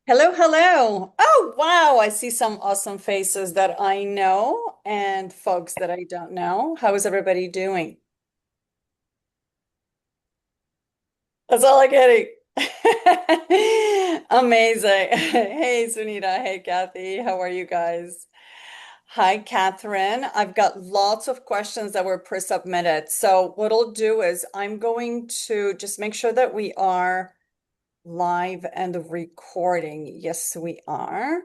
Hello, hello. Oh, wow. I see some awesome faces that I know and folks that I don't know. How is everybody doing? That's all I'm getting. Amazing. Hey, Sunita. Hey, Kathy. How are you guys? Hi, Catherine. I've got lots of questions that were pre-submitted. So what I'll do is I'm going to just make sure that we are live and recording. Yes, we are.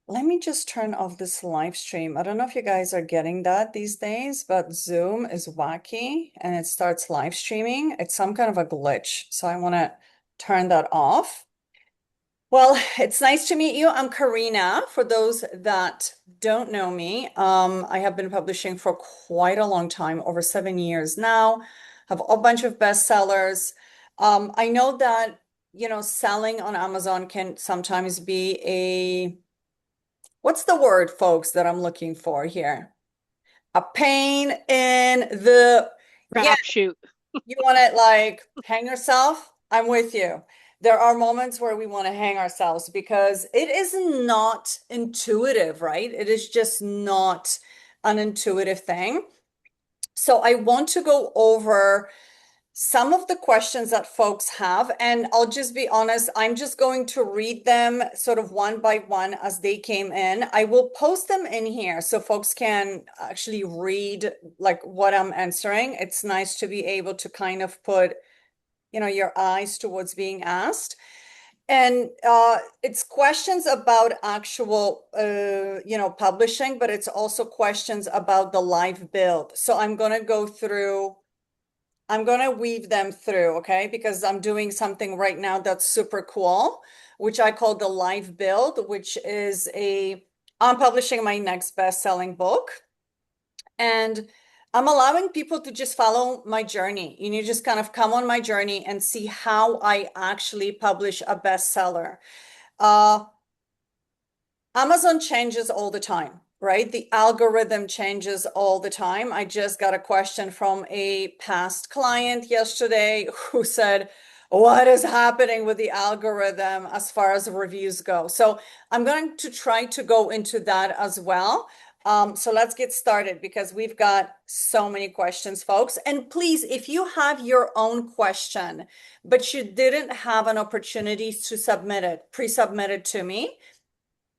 Let me just turn off this live stream. I don't know if you guys are getting that these days, but Zoom is wacky and it starts live streaming. It's some kind of a glitch. So I want to turn that off. Well, it's nice to meet you. I'm Karina. For those that don't know me, I have been publishing for quite a long time, over 7 years now. Have a bunch of bestsellers. I know that, selling on Amazon can sometimes be what's the word, folks, that I'm looking for here? A pain in the, yeah, Crapshoot. you want to like hang yourself? I'm with you. There are moments where we want to hang ourselves because it is not intuitive, right? It is just not an intuitive thing. So I want to go over some of the questions that folks have, and I'll just be honest, I'm just going to read them sort of one by one as they came in. I will post them in here so folks can actually read like what I'm answering. It's nice to be able to kind of put, your eyes towards being asked. And it's questions about actual, publishing, but it's also questions about the live build. So I'm going to weave them through, okay? Because I'm doing something right now that's super cool, which I call the live build, I'm publishing my next best-selling book. And I'm allowing people to just follow my journey. You just kind of come on my journey and see how I actually publish a bestseller. Uh, Amazon changes all the time, right? The algorithm changes all the time. I just got a question from a past client yesterday who said, what is happening with the algorithm as far as reviews go? So I'm going to try to go into that as well. So let's get started because we've got so many questions, folks. And please, if you have your own question, but you didn't have an opportunity to pre-submit it to me,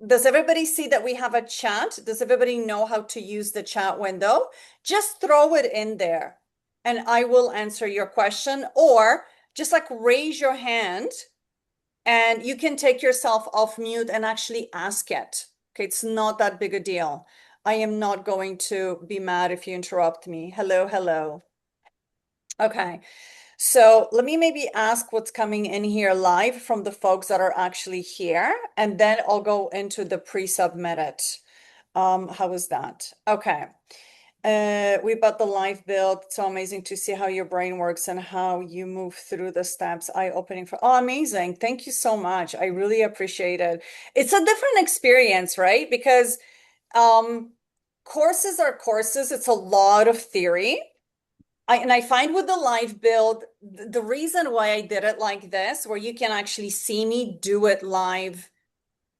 does everybody see that we have a chat? Does everybody know how to use the chat window? Just throw it in there and I will answer your question, or just like raise your hand and you can take yourself off mute and actually ask it. Okay, it's not that big a deal. I am not going to be mad if you interrupt me. Hello, hello. Okay. So let me maybe ask what's coming in here live from the folks that are actually here, and then I'll go into the pre-submitted. How is that? Okay. We bought the live build. It's so amazing to see how your brain works and how you move through the steps. Eye-opening for, oh, amazing. Thank you so much. I really appreciate it. It's a different experience, right? Because um, courses are courses. It's a lot of theory. And I find with the live build, the reason why I did it like this, where you can actually see me do it live,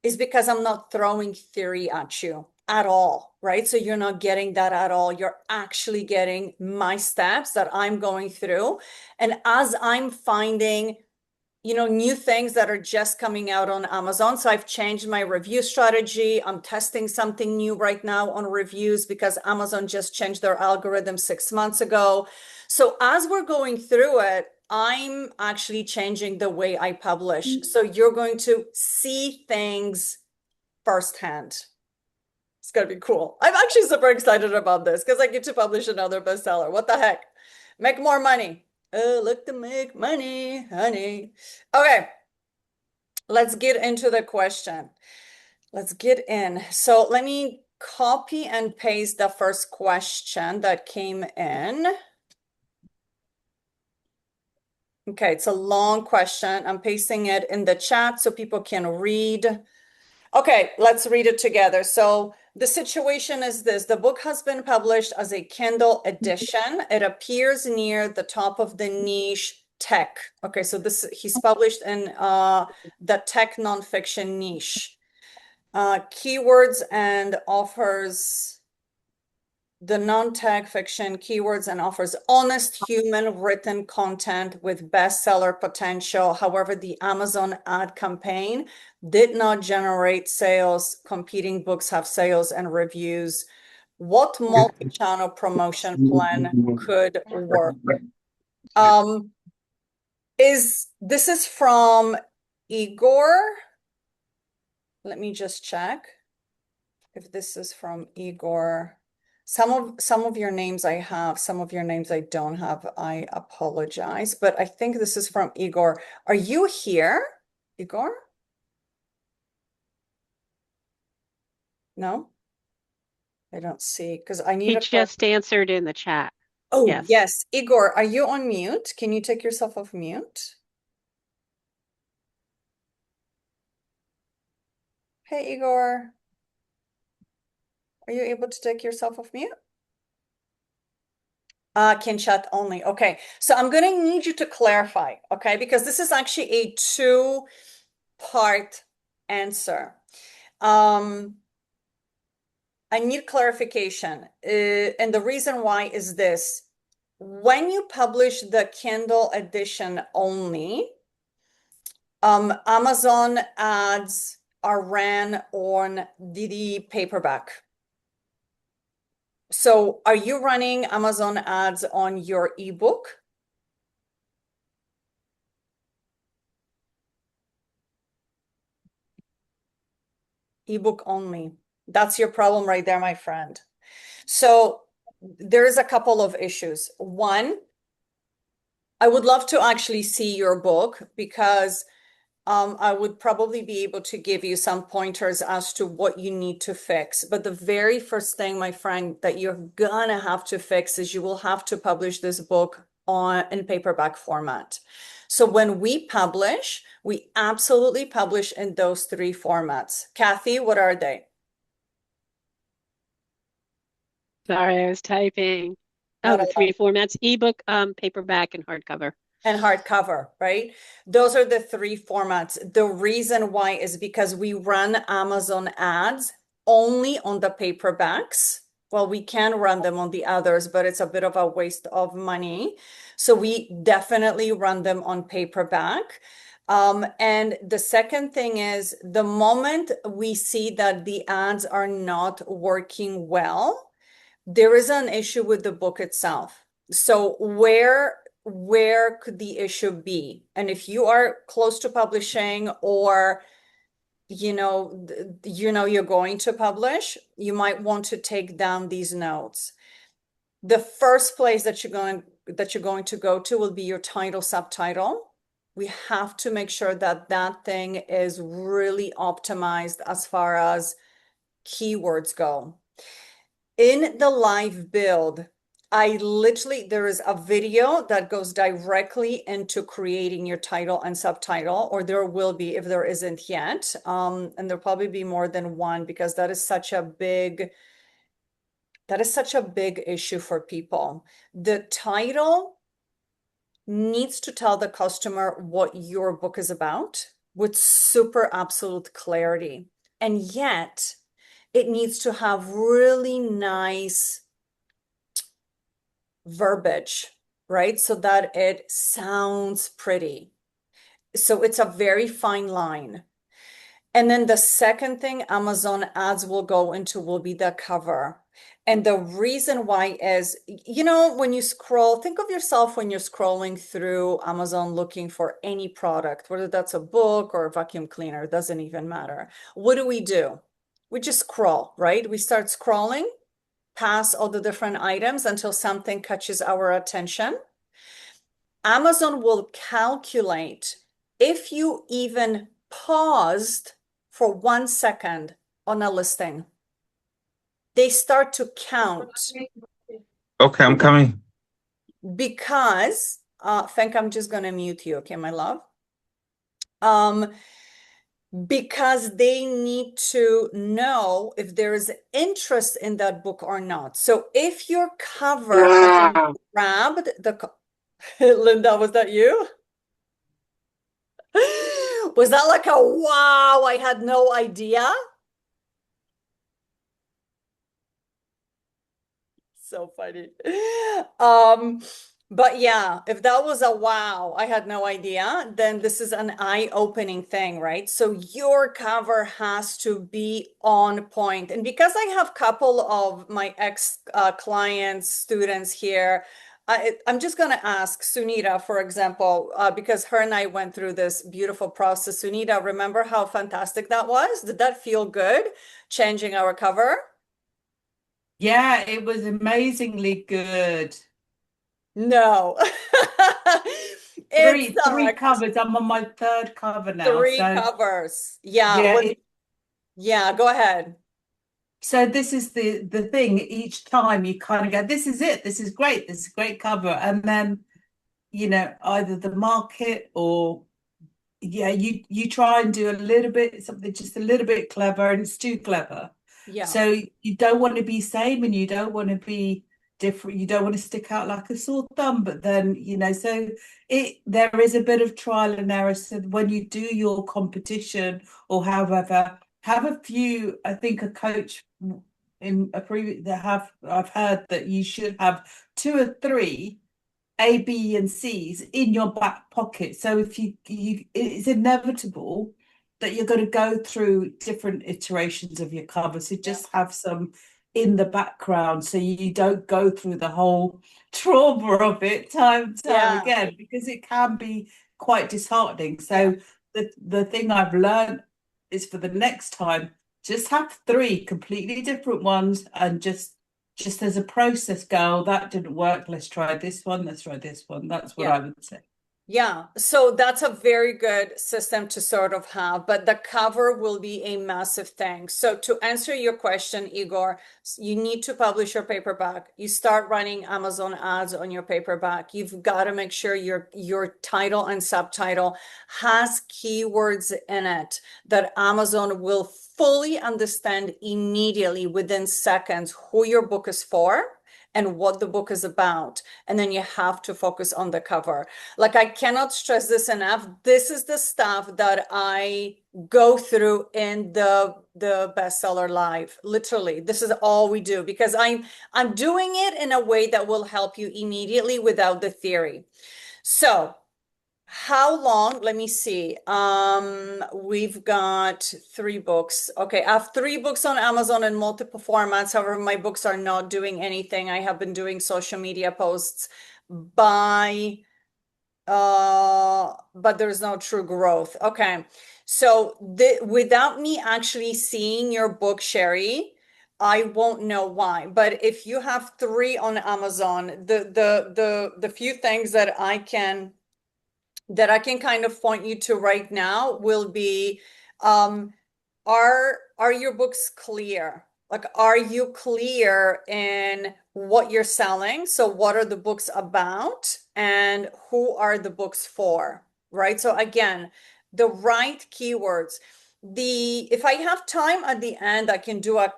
is because I'm not throwing theory at you at all, right? So you're not getting that at all. You're actually getting my steps that I'm going through. And as I'm finding new things that are just coming out on Amazon. So I've changed my review strategy. I'm testing something new right now on reviews because Amazon just changed their algorithm 6 months ago. So as we're going through it, I'm actually changing the way I publish. So you're going to see things firsthand. It's gonna be cool. I'm actually super excited about this because I get to publish another bestseller. What the heck? Make more money. Oh, look to make money, honey. Okay, let's get into the question. Let's get in. So let me copy and paste the first question that came in. Okay, it's a long question. I'm pasting it in the chat so people can read. Okay, let's read it together. So the situation is this. The book has been published as a Kindle edition. It appears near the top of the niche tech. Okay, so he's published in the tech nonfiction niche. Keywords and offers the non-tech fiction keywords and offers honest human written content with bestseller potential. However, the Amazon ad campaign did not generate sales. Competing books have sales and reviews. What multi-channel promotion plan could work? This is from Igor? Let me just check if this is from Igor. Some of your names I have, some of your names I don't have. I apologize, but I think this is from Igor. Are you here, Igor? No, I don't see because I need He a. just answered in the chat. Oh, Yes. yes. Igor, are you on mute? Can you take yourself off mute? Hey, Igor. Are you able to take yourself off mute? Can chat only. Okay. So I'm going to need you to clarify, okay? Because this is actually a two-part answer. I need clarification. And the reason why is this. When you publish the Kindle edition only, Amazon ads are ran on the paperback. So are you running Amazon ads on your ebook? Ebook only. That's your problem right there, my friend. So there's a couple of issues. One, I would love to actually see your book because I would probably be able to give you some pointers as to what you need to fix. But the very first thing, my friend, that you're gonna have to fix is you will have to publish this book in paperback format. So when we publish, we absolutely publish in those three formats. Kathy, what are they? Sorry, I was typing. Oh, Not the a three formats: ebook, paperback, and hardcover. and hardcover, right? Those are the three formats. The reason why is because we run Amazon ads only on the paperbacks. Well, we can run them on the others, but it's a bit of a waste of money. So we definitely run them on paperback. And the second thing is the moment we see that the ads are not working well, there is an issue with the book itself. So where could the issue be? And if you are close to publishing or you're going to publish, you might want to take down these notes. The first place that you're going to go to will be your title subtitle. We have to make sure that that thing is really optimized as far as keywords go. In the live build, there is a video that goes directly into creating your title and subtitle, or there will be if there isn't yet. And there'll probably be more than one because that is such a big issue for people. The title needs to tell the customer what your book is about with super absolute clarity. And yet, it needs to have really nice verbiage, right? So that it sounds pretty. So it's a very fine line. And then the second thing Amazon ads will go into will be the cover. And the reason why is, when you scroll, think of yourself when you're scrolling through Amazon looking for any product, whether that's a book or a vacuum cleaner, doesn't even matter. What do? We just scroll, right? We start scrolling past all the different items until something catches our attention. Amazon will calculate if you even paused for 1 second on a listing. They start to count. Okay, I'm coming. Because, Fenk, I'm just going to mute you, okay, my love? Because they need to know if there is interest in that book or not. So if your cover has grabbed the Linda, was that you? Was that like a wow, I had no idea? So funny. Um, but yeah, if that was a wow, I had no idea, then this is an eye-opening thing, right? So your cover has to be on point. And because I have a couple of my ex clients, students here, I'm just going to ask Sunita, for example, because her and I went through this beautiful process. Sunita, remember how fantastic that was? Did that feel good, changing our cover? Yeah, it was amazingly good. No. It Three sucked. covers. I'm on my third cover now. Three So covers. Yeah. yeah, Yeah, go ahead. so this is the thing. Each time you kind of go, this is it. This is great. This is a great cover. And then, either the market or yeah, you try and do a little bit something just a little bit clever, and it's too clever. Yeah. So you don't want to be same, and you don't want to be different. You don't want to stick out like a sore thumb. But then, so there is a bit of trial and error. So when you do your competition or however, have a few. I think a coach in a previous that have I've heard that you should have two or three a, B, and C's in your back pocket. So if it's inevitable that you're going to go through different iterations of your cover. So just have some in the background so you don't go through the whole trauma of it time and time Yeah. again, because it can be quite disheartening. Yeah. So the thing I've learned is for the next time, just have three completely different ones and just as a process go, that didn't work. Let's try this one. Let's try this one. That's what Yeah. I would say. Yeah, so that's a very good system to sort of have, but the cover will be a massive thing. So to answer your question, Igor, you need to publish your paperback. You start running Amazon ads on your paperback. You've got to make sure your title and subtitle has keywords in it that Amazon will fully understand immediately within seconds who your book is for and what the book is about. And then you have to focus on the cover. Like, I cannot stress this enough. This is the stuff that I go through in the bestseller live. Literally, this is all we do because I'm doing it in a way that will help you immediately without the theory. So how long? Let me see. We've got 3 books. Okay, I have 3 books on Amazon in multiple formats. However, my books are not doing anything. I have been doing social media posts by but there's no true growth. Okay. So without me actually seeing your book, Sherry, I won't know why. But if you have 3 on Amazon, the few things that I can kind of point you to right now will be um are your books clear? Like, are you clear in what you're selling? So what are the books about and who are the books for, right? So again, the right keywords. If I have time at the end, I can do a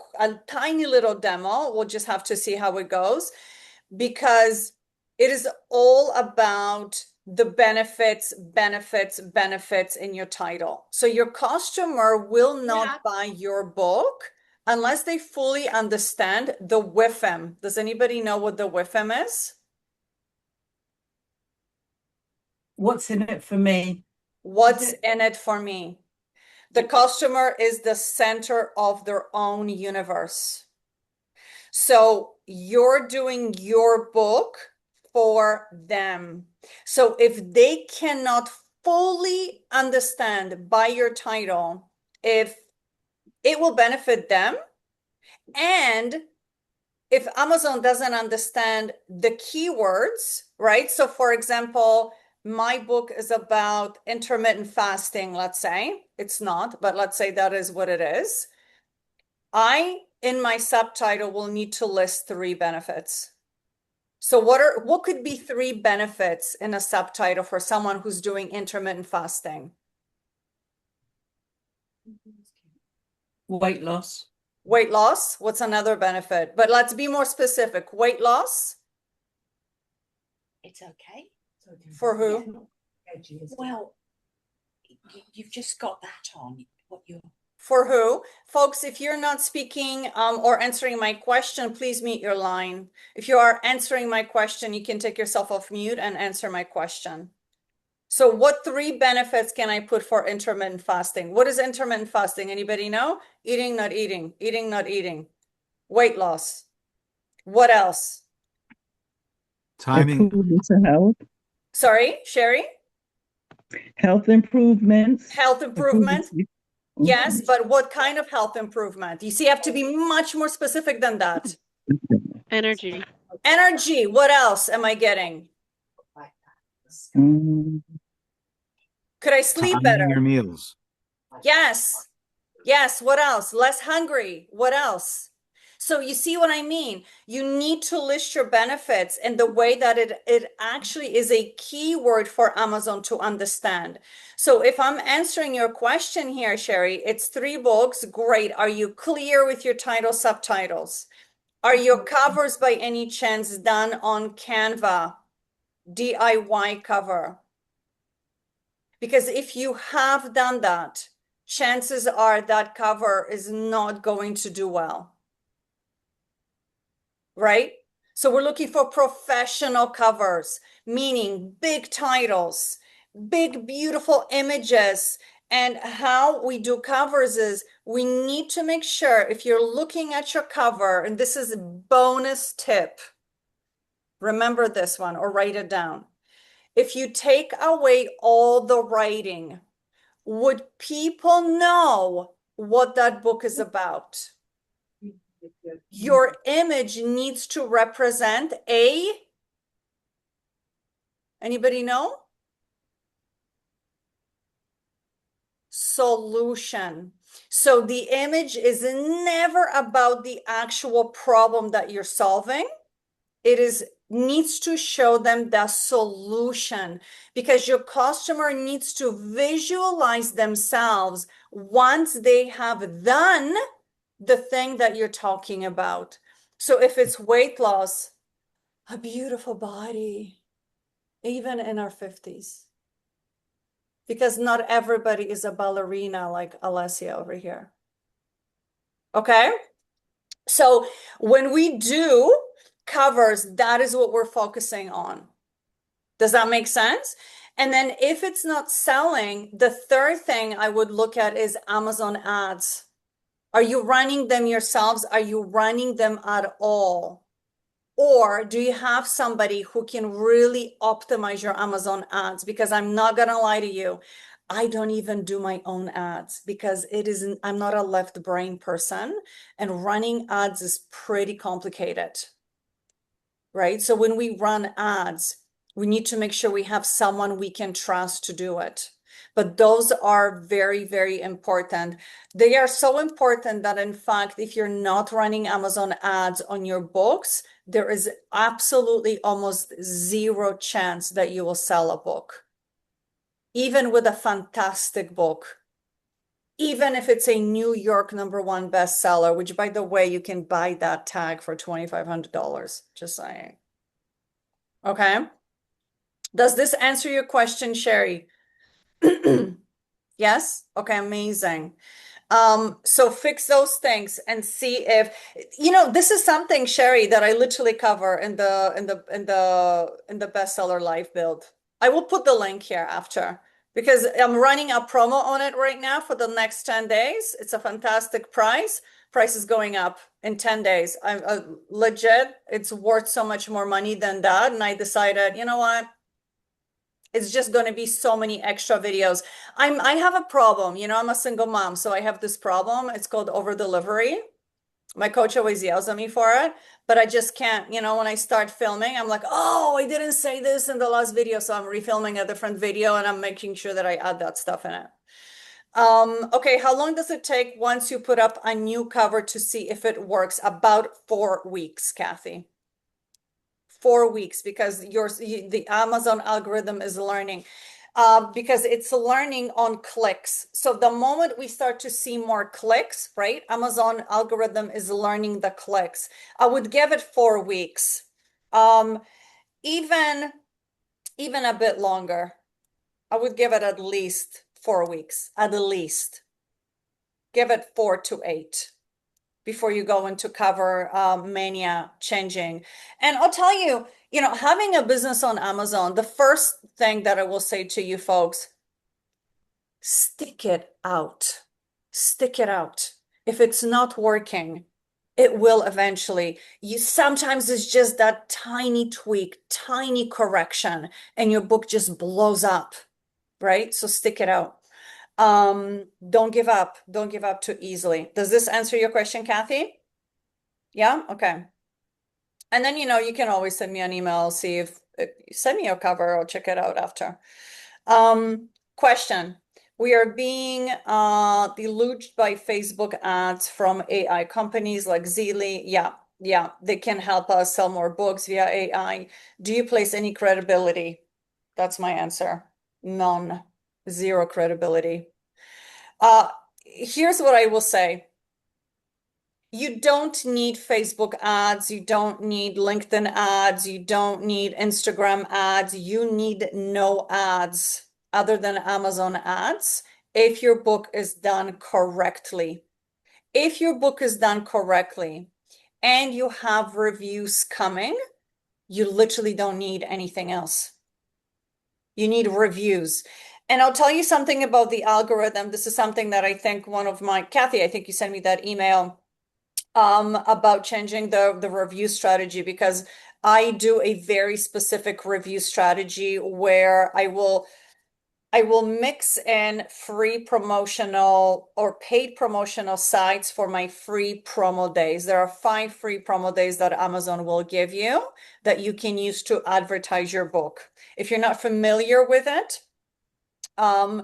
tiny little demo. We'll just have to see how it goes because it is all about the benefits in your title. So your customer will not buy your book unless they fully understand the WIFM. Does anybody know what the WIFM is? What's in it for me? What's in it for me? The customer is the center of their own universe. So you're doing your book for them. So if they cannot fully understand by your title if it will benefit them, and if Amazon doesn't understand the keywords, right? So for example, my book is about intermittent fasting, let's say. It's not, but let's say that is what it is. In my subtitle, will need to list 3 benefits. So what could be 3 benefits in a subtitle for someone who's doing intermittent fasting? Weight loss. Weight loss. What's another benefit? But let's be more specific. Weight loss. It's okay. For who? Well, you've just got that on. What you're For who? Folks, if you're not speaking or answering my question, please mute your line. If you are answering my question, you can take yourself off mute and answer my question. So what 3 benefits can I put for intermittent fasting? What is intermittent fasting? Anybody know? Eating, not eating, eating, not eating. Weight loss. What else? Timing. Improvements in health, Sorry, Sherry? health improvements. Health improvement. improvements. Yes, but what kind of health improvement? You see, you have to be much more specific than that. Energy. Energy. What else am I getting? Mm, Could I sleep Timing your better? meals. Yes. Yes. What else? Less hungry. What else? So you see what I mean? You need to list your benefits in the way that it actually is a keyword for Amazon to understand. So if I'm answering your question here, Sherry, it's 3 books. Great. Are you clear with your title, subtitles? Are your covers by any chance done on Canva? DIY cover? Because if you have done that, chances are that cover is not going to do well. Right? So we're looking for professional covers, meaning big titles, big, beautiful images. And how we do covers is we need to make sure if you're looking at your cover, and this is a bonus tip, remember this one or write it down. If you take away all the writing, would people know what that book is about? Your image needs to represent anybody know? Solution. So the image is never about the actual problem that you're solving. It needs to show them the solution because your customer needs to visualize themselves once they have done the thing that you're talking about. So if it's weight loss, a beautiful body, even in our 50s, because not everybody is a ballerina like Alessia over here. Okay? So when we do covers, that is what we're focusing on. Does that make sense? And then if it's not selling, the third thing I would look at is Amazon ads. Are you running them yourselves? Are you running them at all? Or do you have somebody who can really optimize your Amazon ads? Because I'm not going to lie to you. I don't even do my own ads because I'm not a left brain person and running ads is pretty complicated, right? So when we run ads, we need to make sure we have someone we can trust to do it. But those are very, very important. They are so important that in fact, if you're not running Amazon ads on your books, there is absolutely almost 0 chance that you will sell a book. Even with a fantastic book, even if it's a New York #1 bestseller, which by the way, you can buy that tag for $2,500, just saying. Okay. Does this answer your question, Sherry? Yes? Okay, amazing. So fix those things and see if, this is something, Sherry, that I literally cover in the bestseller live build. I will put the link here after because I'm running a promo on it right now for the next 10 days. It's a fantastic price. Price is going up in 10 days. I'm legit, it's worth so much more money than that. And I decided, you know what? It's just going to be so many extra videos. I have a problem, I'm a single mom, so I have this problem. It's called over delivery. My coach always yells at me for it, but I just can't, when I start filming, I'm like, oh, I didn't say this in the last video. So I'm refilming a different video and I'm making sure that I add that stuff in it. Okay, how long does it take once you put up a new cover to see if it works? About 4 weeks, Kathy. 4 weeks because the Amazon algorithm is learning because it's learning on clicks. So the moment we start to see more clicks, right? Amazon algorithm is learning the clicks. I would give it 4 weeks. Even even a bit longer. I would give it at least 4 weeks, at least. Give it 4 to 8 before you go into cover mania changing. And I'll tell you, having a business on Amazon, the first thing that I will say to you folks, stick it out. Stick it out. If it's not working, it will eventually. Sometimes it's just that tiny tweak, tiny correction, and your book just blows up, right? So stick it out. Don't give up. Don't give up too easily. Does this answer your question, Kathy? Yeah? Okay. And then, you can always send me an email, see if send me your cover, I'll check it out after. Question. We are being deluged by Facebook ads from AI companies like Zeely. Yeah, they can help us sell more books via AI. Do you place any credibility? That's my answer. None. Zero credibility. Here's what I will say. You don't need Facebook ads. You don't need LinkedIn ads. You don't need Instagram ads. You need no ads other than Amazon ads if your book is done correctly. If your book is done correctly and you have reviews coming, you literally don't need anything else. You need reviews. And I'll tell you something about the algorithm. This is something that I think Kathy, I think you sent me that email about changing the review strategy, because I do a very specific review strategy where I will mix in free promotional or paid promotional sites for my free promo days. There are 5 free promo days that Amazon will give you that you can use to advertise your book. If you're not familiar with it, I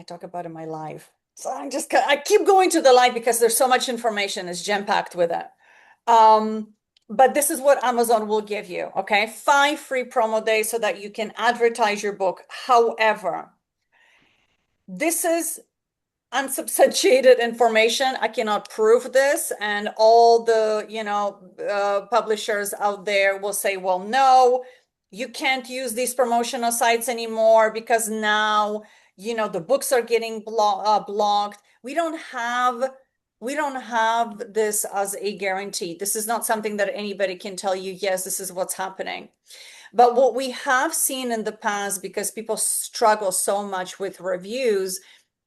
talk about it in my live. So I keep going to the live because there's so much information, it's jam-packed with it. But this is what Amazon will give you, okay? 5 free promo days so that you can advertise your book. However, this is unsubstantiated information. I cannot prove this. And all the, publishers out there will say, well, no, you can't use these promotional sites anymore because now, the books are getting blocked. We don't have this as a guarantee. This is not something that anybody can tell you, yes, this is what's happening. But what we have seen in the past, because people struggle so much with reviews,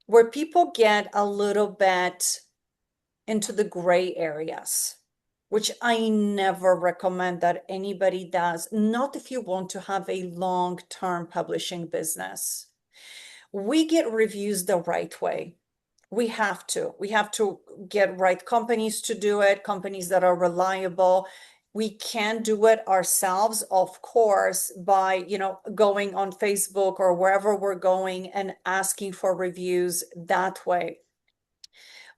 where people get a little bit into the gray areas, which I never recommend that anybody does, not if you want to have a long-term publishing business. We get reviews the right way. We have to get right companies to do it, companies that are reliable. We can do it ourselves, of course, by, going on Facebook or wherever we're going and asking for reviews that way.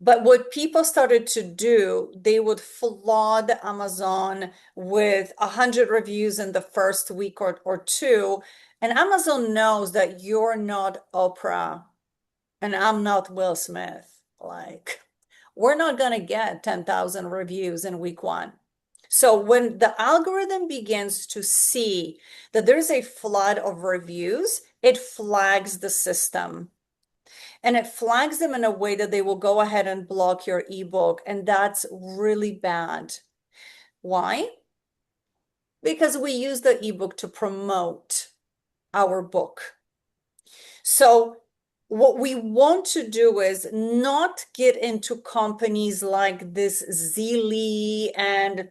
But what people started to do, they would flood Amazon with 100 reviews in the first week or two. And Amazon knows that you're not Oprah and I'm not Will Smith. Like, we're not going to get 10,000 reviews in week 1. So when the algorithm begins to see that there's a flood of reviews, it flags the system. And it flags them in a way that they will go ahead and block your ebook. And that's really bad. Why? Because we use the ebook to promote our book. So what we want to do is not get into companies like this Zeely and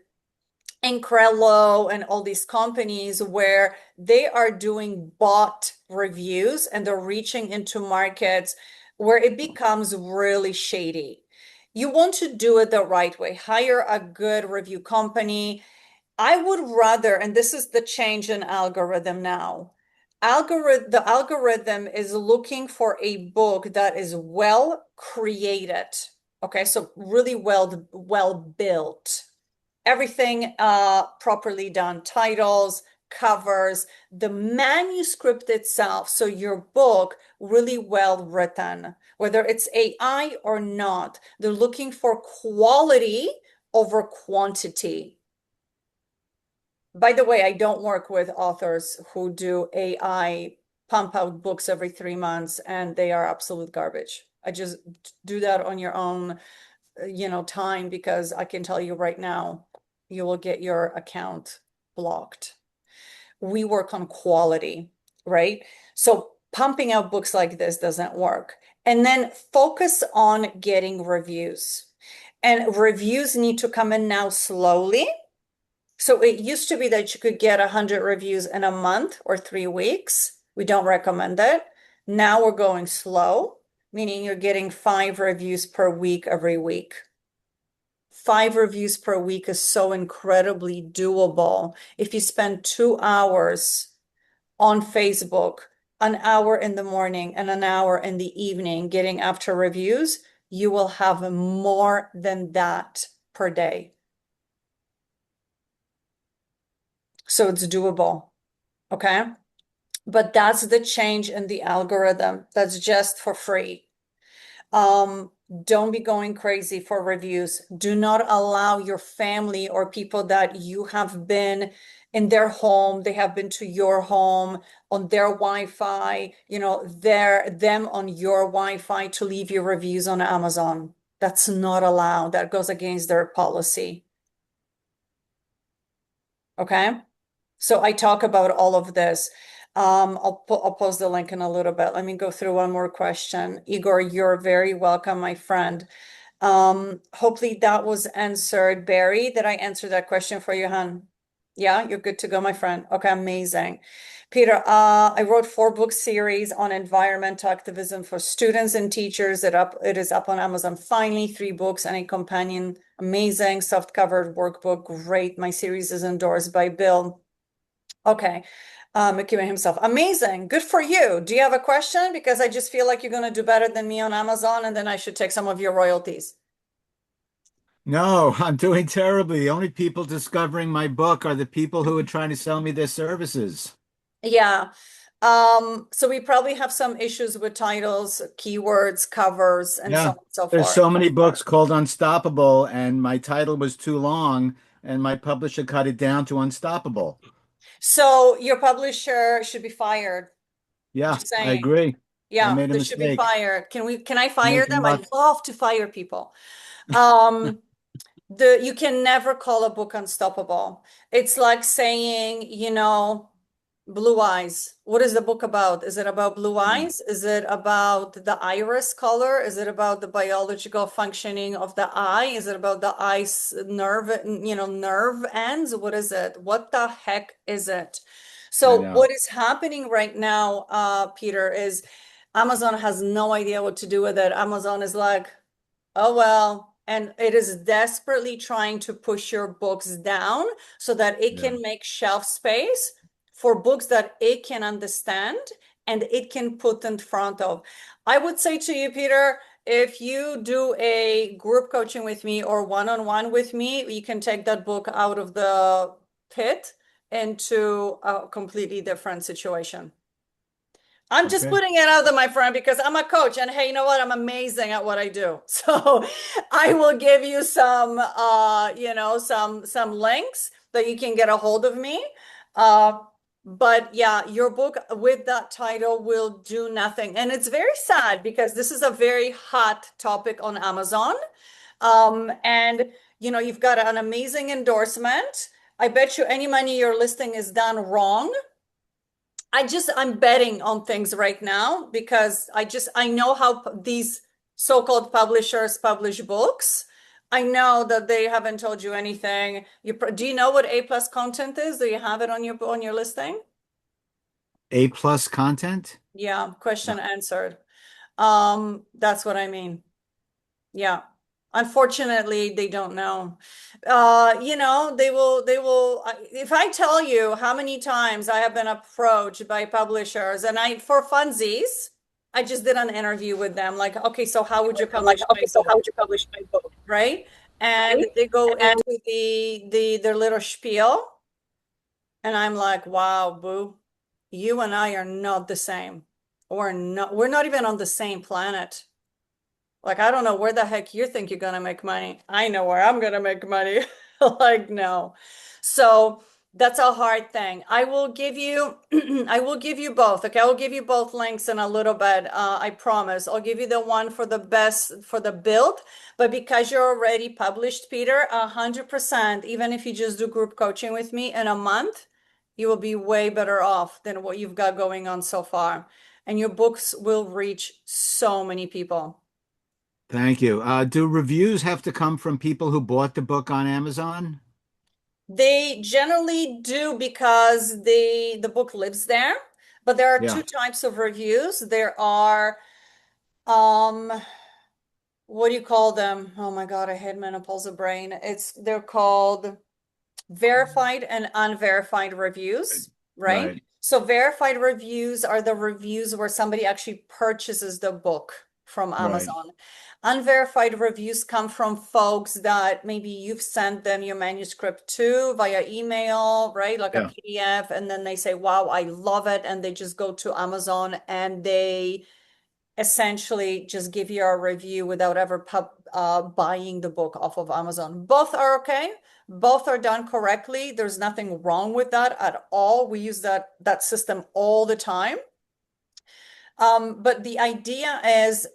Incrello and all these companies where they are doing bot reviews and they're reaching into markets where it becomes really shady. You want to do it the right way. Hire a good review company. I would rather, and this is the change in algorithm now. The algorithm is looking for a book that is well created. Okay, so really well built. Everything properly done, titles, covers, the manuscript itself. So your book really well written, whether it's AI or not. They're looking for quality over quantity. By the way, I don't work with authors who do AI pump out books every 3 months and they are absolute garbage. I just do that on your own, time, because I can tell you right now, you will get your account blocked. We work on quality, right? So pumping out books like this doesn't work. And then focus on getting reviews. And reviews need to come in now slowly. So it used to be that you could get 100 reviews in a month or 3 weeks. We don't recommend it. Now we're going slow, meaning you're getting 5 reviews per week every week. 5 reviews per week is so incredibly doable. If you spend 2 hours on Facebook, an hour in the morning and an hour in the evening getting after reviews, you will have more than that per day. So it's doable. Okay. But that's the change in the algorithm. That's just for free. Don't be going crazy for reviews. Do not allow your family or people that you have been in their home, they have been to your home on their Wi-Fi, them on your Wi-Fi to leave your reviews on Amazon. That's not allowed. That goes against their policy. Okay. So I talk about all of this. I'll post the link in a little bit. Let me go through one more question. Igor, you're very welcome, my friend. Hopefully that was answered. Barry, did I answer that question for you, hon? Yeah, you're good to go, my friend. Okay, amazing. Peter, I wrote 4-book series on environmental activism for students and teachers. It is up on Amazon. Finally, 3 books and a companion. Amazing soft-covered workbook. Great. My series is endorsed by Bill. Okay. McKibben himself. Amazing. Good for you. Do you have a question? Because I just feel like you're going to do better than me on Amazon, and then I should take some of your royalties. No, I'm doing terribly. The only people discovering my book are the people who are trying to sell me their services. Yeah. So we probably have some issues with titles, keywords, covers, and so Yeah, on and so there's forth. so many books called Unstoppable, and my title was too long, and my publisher cut it down to Unstoppable. So your publisher should be fired. Yeah, Just I saying. agree. I Yeah, made a they should be mistake. fired. Can I fire Making them? I luck. love to fire people. Um, you can never call a book unstoppable. It's like saying, blue eyes. What is the book about? Is it about blue Yeah, eyes? Is it about the iris color? Is it about the biological functioning of the eye? Is it about the eye's nerve ends? What is it? What the heck is it? I So know. what is happening right now, Peter, is Amazon has no idea what to do with it. Amazon is like, oh, well, and it is desperately trying to push your books down so that it Yeah. can make shelf space for books that it can understand and it can put in front of. I would say to you, Peter, if you do a group coaching with me or one-on-one with me, you can take that book out of the pit into a completely different situation. I'm just Okay. putting it out there, my friend, because I'm a coach and hey, you know what? I'm amazing at what I do. So I will give you some some links that you can get a hold of me. But yeah, your book with that title will do nothing. And it's very sad because this is a very hot topic on Amazon. And you've got an amazing endorsement. I bet you any money your listing is done wrong. I'm betting on things right now because I know how these so-called publishers publish books. I know that they haven't told you anything. Do you know what A plus content is? Do you have it on your listing? A plus content? Yeah, question answered. That's what I mean. Yeah. Unfortunately, they don't know. If I tell you how many times I have been approached by publishers and for funsies, I just did an interview with them, like, okay, so how would you publish my book? Right? And they go into their little spiel, and I'm like, wow, boo, you and I are not the same. We're not even on the same planet. Like, I don't know where the heck you think you're gonna make money. I know where I'm gonna make money. Like, no. So That's a hard thing. I will give you, I will give you both. Okay, I will give you both links in a little bit. I promise. I'll give you the one for the best for the build, but because you're already published, Peter, 100%, even if you just do group coaching with me in a month, you will be way better off than what you've got going on so far. And your books will reach so many people. Thank you. Do reviews have to come from people who bought the book on Amazon? They generally do because the book lives there, but there are Yeah. two types of reviews. There are um what do you call them? Oh my God, I hate menopausal brain. They're called verified and unverified reviews, right? Right. So verified reviews are the reviews where somebody actually purchases the book from Right. Amazon. Unverified reviews come from folks that maybe you've sent them your manuscript to via email, right? Like a Yeah. PDF, and then they say, wow, I love it. And they just go to Amazon and they essentially just give you a review without ever buying the book off of Amazon. Both are okay. Both are done correctly. There's nothing wrong with that at all. We use that system all the time. But the idea is,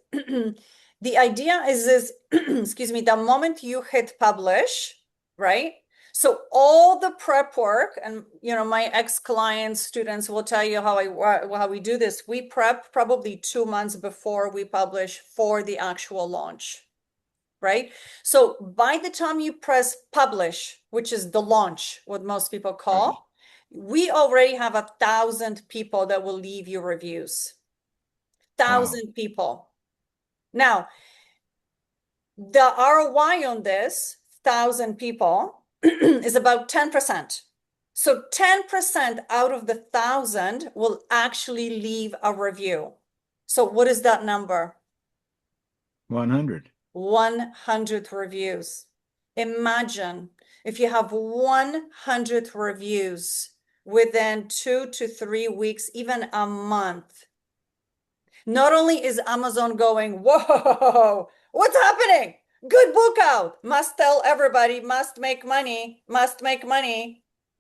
excuse me, the moment you hit publish, right? So all the prep work, and my ex-clients, students will tell you how we do this. We prep probably 2 months before we publish for the actual launch, right? So by the time you press publish, which is the launch, what most people call, we already have 1,000 people that will leave you reviews. 1,000 people. Now, the ROI on this 1,000 people is about 10%. So 10% out of the 1,000 will actually leave a review. So what is that number? 100. 100 reviews. Imagine if you have 100 reviews within 2 to 3 weeks, even a month. Not only is Amazon going, whoa, what's happening? Good book out. Must tell everybody, must make money,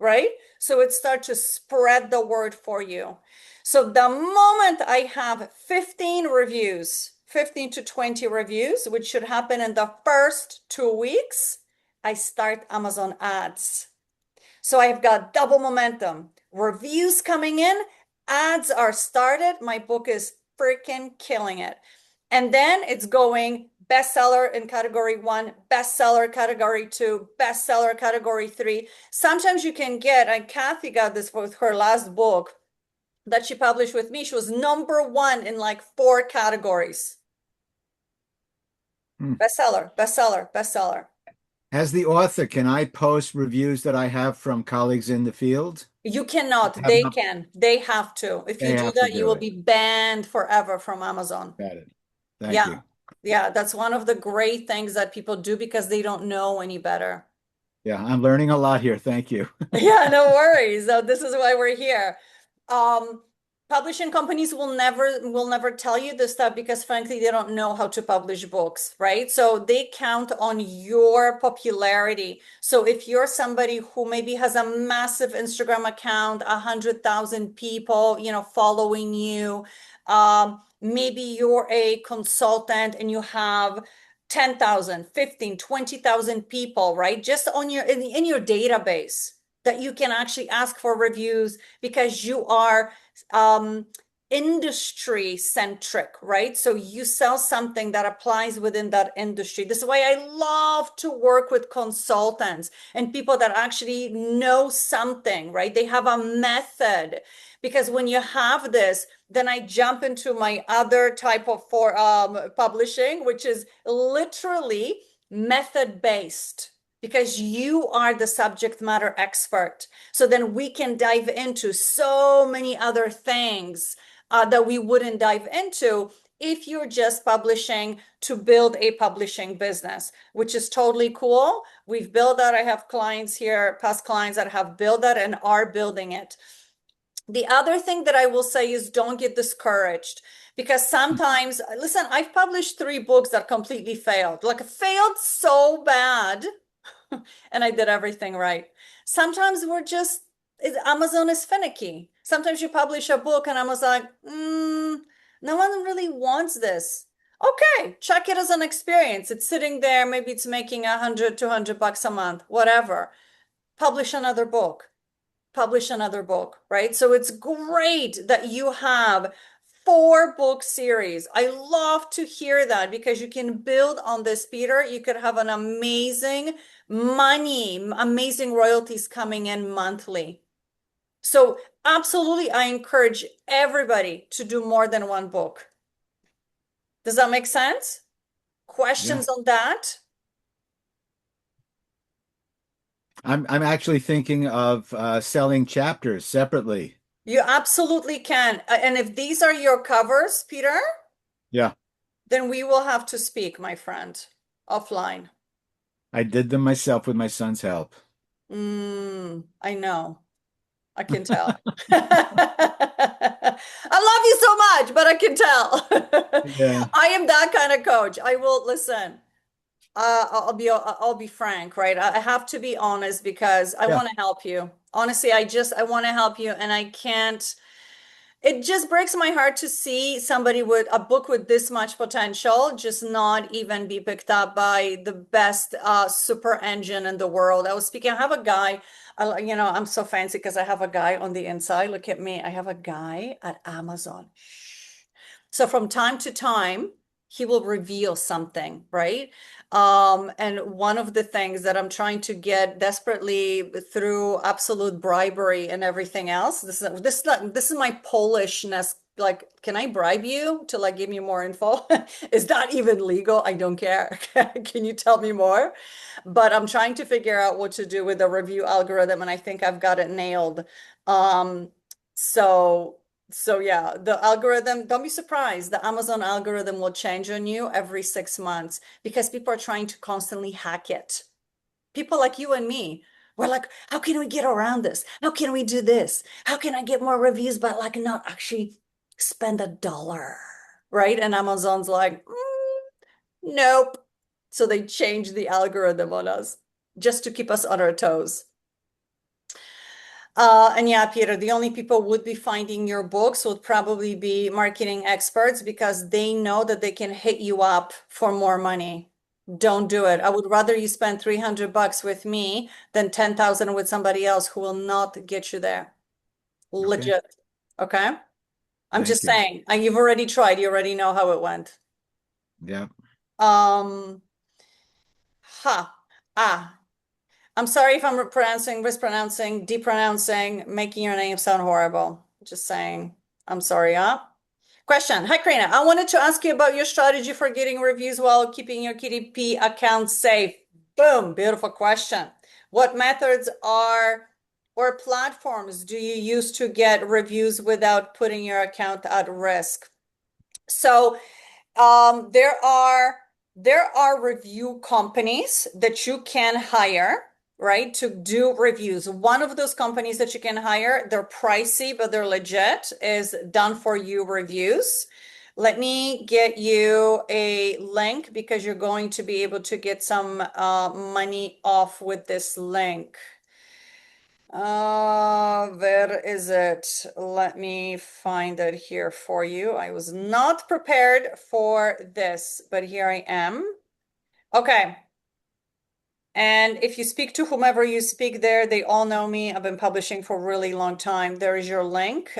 right? So it starts to spread the word for you. So the moment I have 15 reviews, 15 to 20 reviews, which should happen in the first 2 weeks, I start Amazon ads. So I've got double momentum. Reviews coming in, ads are started. My book is freaking killing it. And then it's going bestseller in category 1, bestseller category 2, bestseller category 3. Sometimes you can get, and Kathy got this with her last book that she published with me. She was #1 in like 4 categories. Bestseller, bestseller, bestseller. As the author, can I post reviews that I have from colleagues in the field? You cannot. Have They not- can. They have to. If you They do have to that, you do will it. be banned forever from Amazon. Got it. Thank Yeah. you. Yeah, that's one of the great things that people do because they don't know any better. Yeah, I'm learning a lot here. Thank you. Yeah, no worries. So this is why we're here. Publishing companies will never tell you this stuff because frankly, they don't know how to publish books, right? So they count on your popularity. So if you're somebody who maybe has a massive Instagram account, 100,000 people, following you, maybe you're a consultant and you have 10,000, 15, 20,000 people, right? Just on in your database that you can actually ask for reviews because you are industry centric, right? So you sell something that applies within that industry. This is why I love to work with consultants and people that actually know something, right? They have a method. Because when you have this, then I jump into my other type of publishing, which is literally method based, because you are the subject matter expert. So then we can dive into so many other things that we wouldn't dive into if you're just publishing to build a publishing business, which is totally cool. We've built that. I have clients here, past clients that have built that and are building it. The other thing that I will say is don't get discouraged because sometimes, listen, I've published 3 books that completely failed, like failed so bad. And I did everything right. Sometimes we're just Amazon is finicky. Sometimes you publish a book and Amazon's like, no one really wants this. Okay, check it as an experience. It's sitting there, maybe it's making 100, 200 bucks a month, whatever. Publish another book. Publish another book, right? So it's great that you have 4 book series. I love to hear that because you can build on this, Peter. You could have an amazing money, amazing royalties coming in monthly. So absolutely, I encourage everybody to do more than 1 book. Does that make sense? Questions on that? I'm actually thinking of selling chapters separately. You absolutely can. And if these are your covers, Peter, Yeah, then we will have to speak, my friend, offline. I did them myself with my son's help. I know. I can tell. I love you so much, but I can tell. Yeah. I am that kind of coach. I will listen. I'll be frank, right? I have to be honest because I Yeah. want to help you. Honestly, I want to help you and I can't. It just breaks my heart to see somebody with a book with this much potential just not even be picked up by the best super engine in the world. I was speaking, I have a guy, I'm so fancy because I have a guy on the inside. Look at me. I have a guy at Amazon. So from time to time, he will reveal something, right? And one of the things that I'm trying to get desperately through absolute bribery and everything else, this is my Polishness. Like, can I bribe you to like give me more info? Is that even legal? I don't care. Can you tell me more? But I'm trying to figure out what to do with the review algorithm, and I think I've got it nailed. Um, so so yeah, the algorithm, don't be surprised. The Amazon algorithm will change on you every 6 months because people are trying to constantly hack it. People like you and me, we're like, how can we get around this? How can we do this? How can I get more reviews but like not actually spend $1, right? And Amazon's like, nope. So they change the algorithm on us just to keep us on our toes. And yeah, Peter, the only people would be finding your books would probably be marketing experts because they know that they can hit you up for more money. Don't do it. I would rather you spend 300 bucks with me than 10,000 with somebody else who will not get you there. Legit. Okay? I'm Thank just you. saying, and you've already tried, you already know how it went. Yeah. Um, I'm sorry if I'm mispronouncing, depronouncing, making your name sound horrible. Just saying. I'm sorry, huh? Question. Hi, Karina. I wanted to ask you about your strategy for getting reviews while keeping your KDP account safe. Boom. Beautiful question. What methods or platforms do you use to get reviews without putting your account at risk? So there are review companies that you can hire, right, to do reviews. One of those companies that you can hire, they're pricey, but they're legit, is Done For You Reviews. Let me get you a link because you're going to be able to get some money off with this link. Where is it? Let me find it here for you. I was not prepared for this, but here I am. Okay. And if you speak to whomever you speak there, they all know me. I've been publishing for a really long time. There is your link.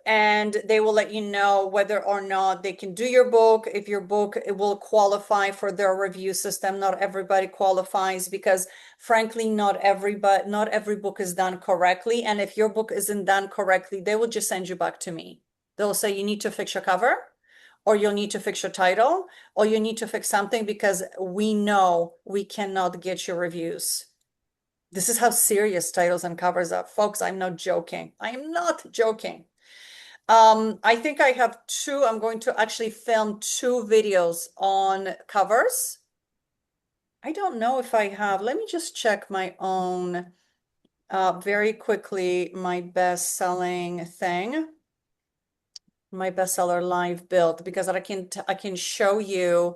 And they will let you know whether or not they can do your book. If your book it will qualify for their review system. Not everybody qualifies because frankly, not every book is done correctly. And if your book isn't done correctly, they will just send you back to me. They'll say you need to fix your cover, or you'll need to fix your title, or you need to fix something because we know we cannot get your reviews. This is how serious titles and covers are. Folks, I'm not joking. I am not joking. I think I have I'm going to actually film 2 videos on covers. I don't know if I have. Let me just check my own very quickly, my best-selling thing, my bestseller live build, because I can show you,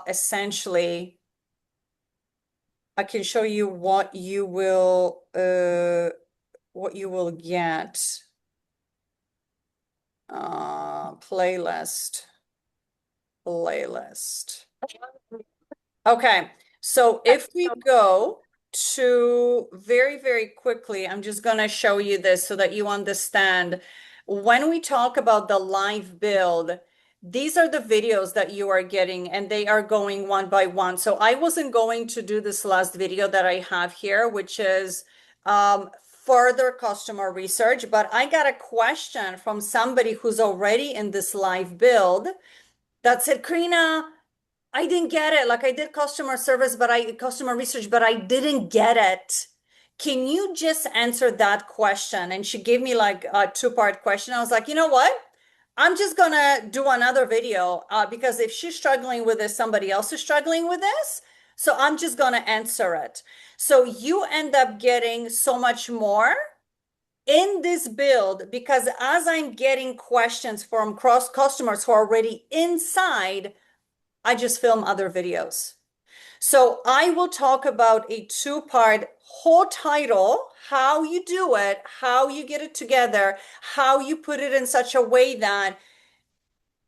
essentially I can show you what you will get. Playlist. Okay, so if we go to very, very quickly, I'm just going to show you this so that you understand. When we talk about the live build, these are the videos that you are getting, and they are going one by one. So I wasn't going to do this last video that I have here, which is further customer research, but I got a question from somebody who's already in this live build that said, Karina, I didn't get it. Like I did customer research, but I didn't get it. Can you just answer that question? And she gave me like a two-part question. I was like, you know what? I'm just gonna do another video because if she's struggling with this, somebody else is struggling with this. So I'm just gonna answer it. So you end up getting so much more in this build because as I'm getting questions from cross customers who are already inside, I just film other videos. So I will talk about a two-part whole title, how you do it, how you get it together, how you put it in such a way that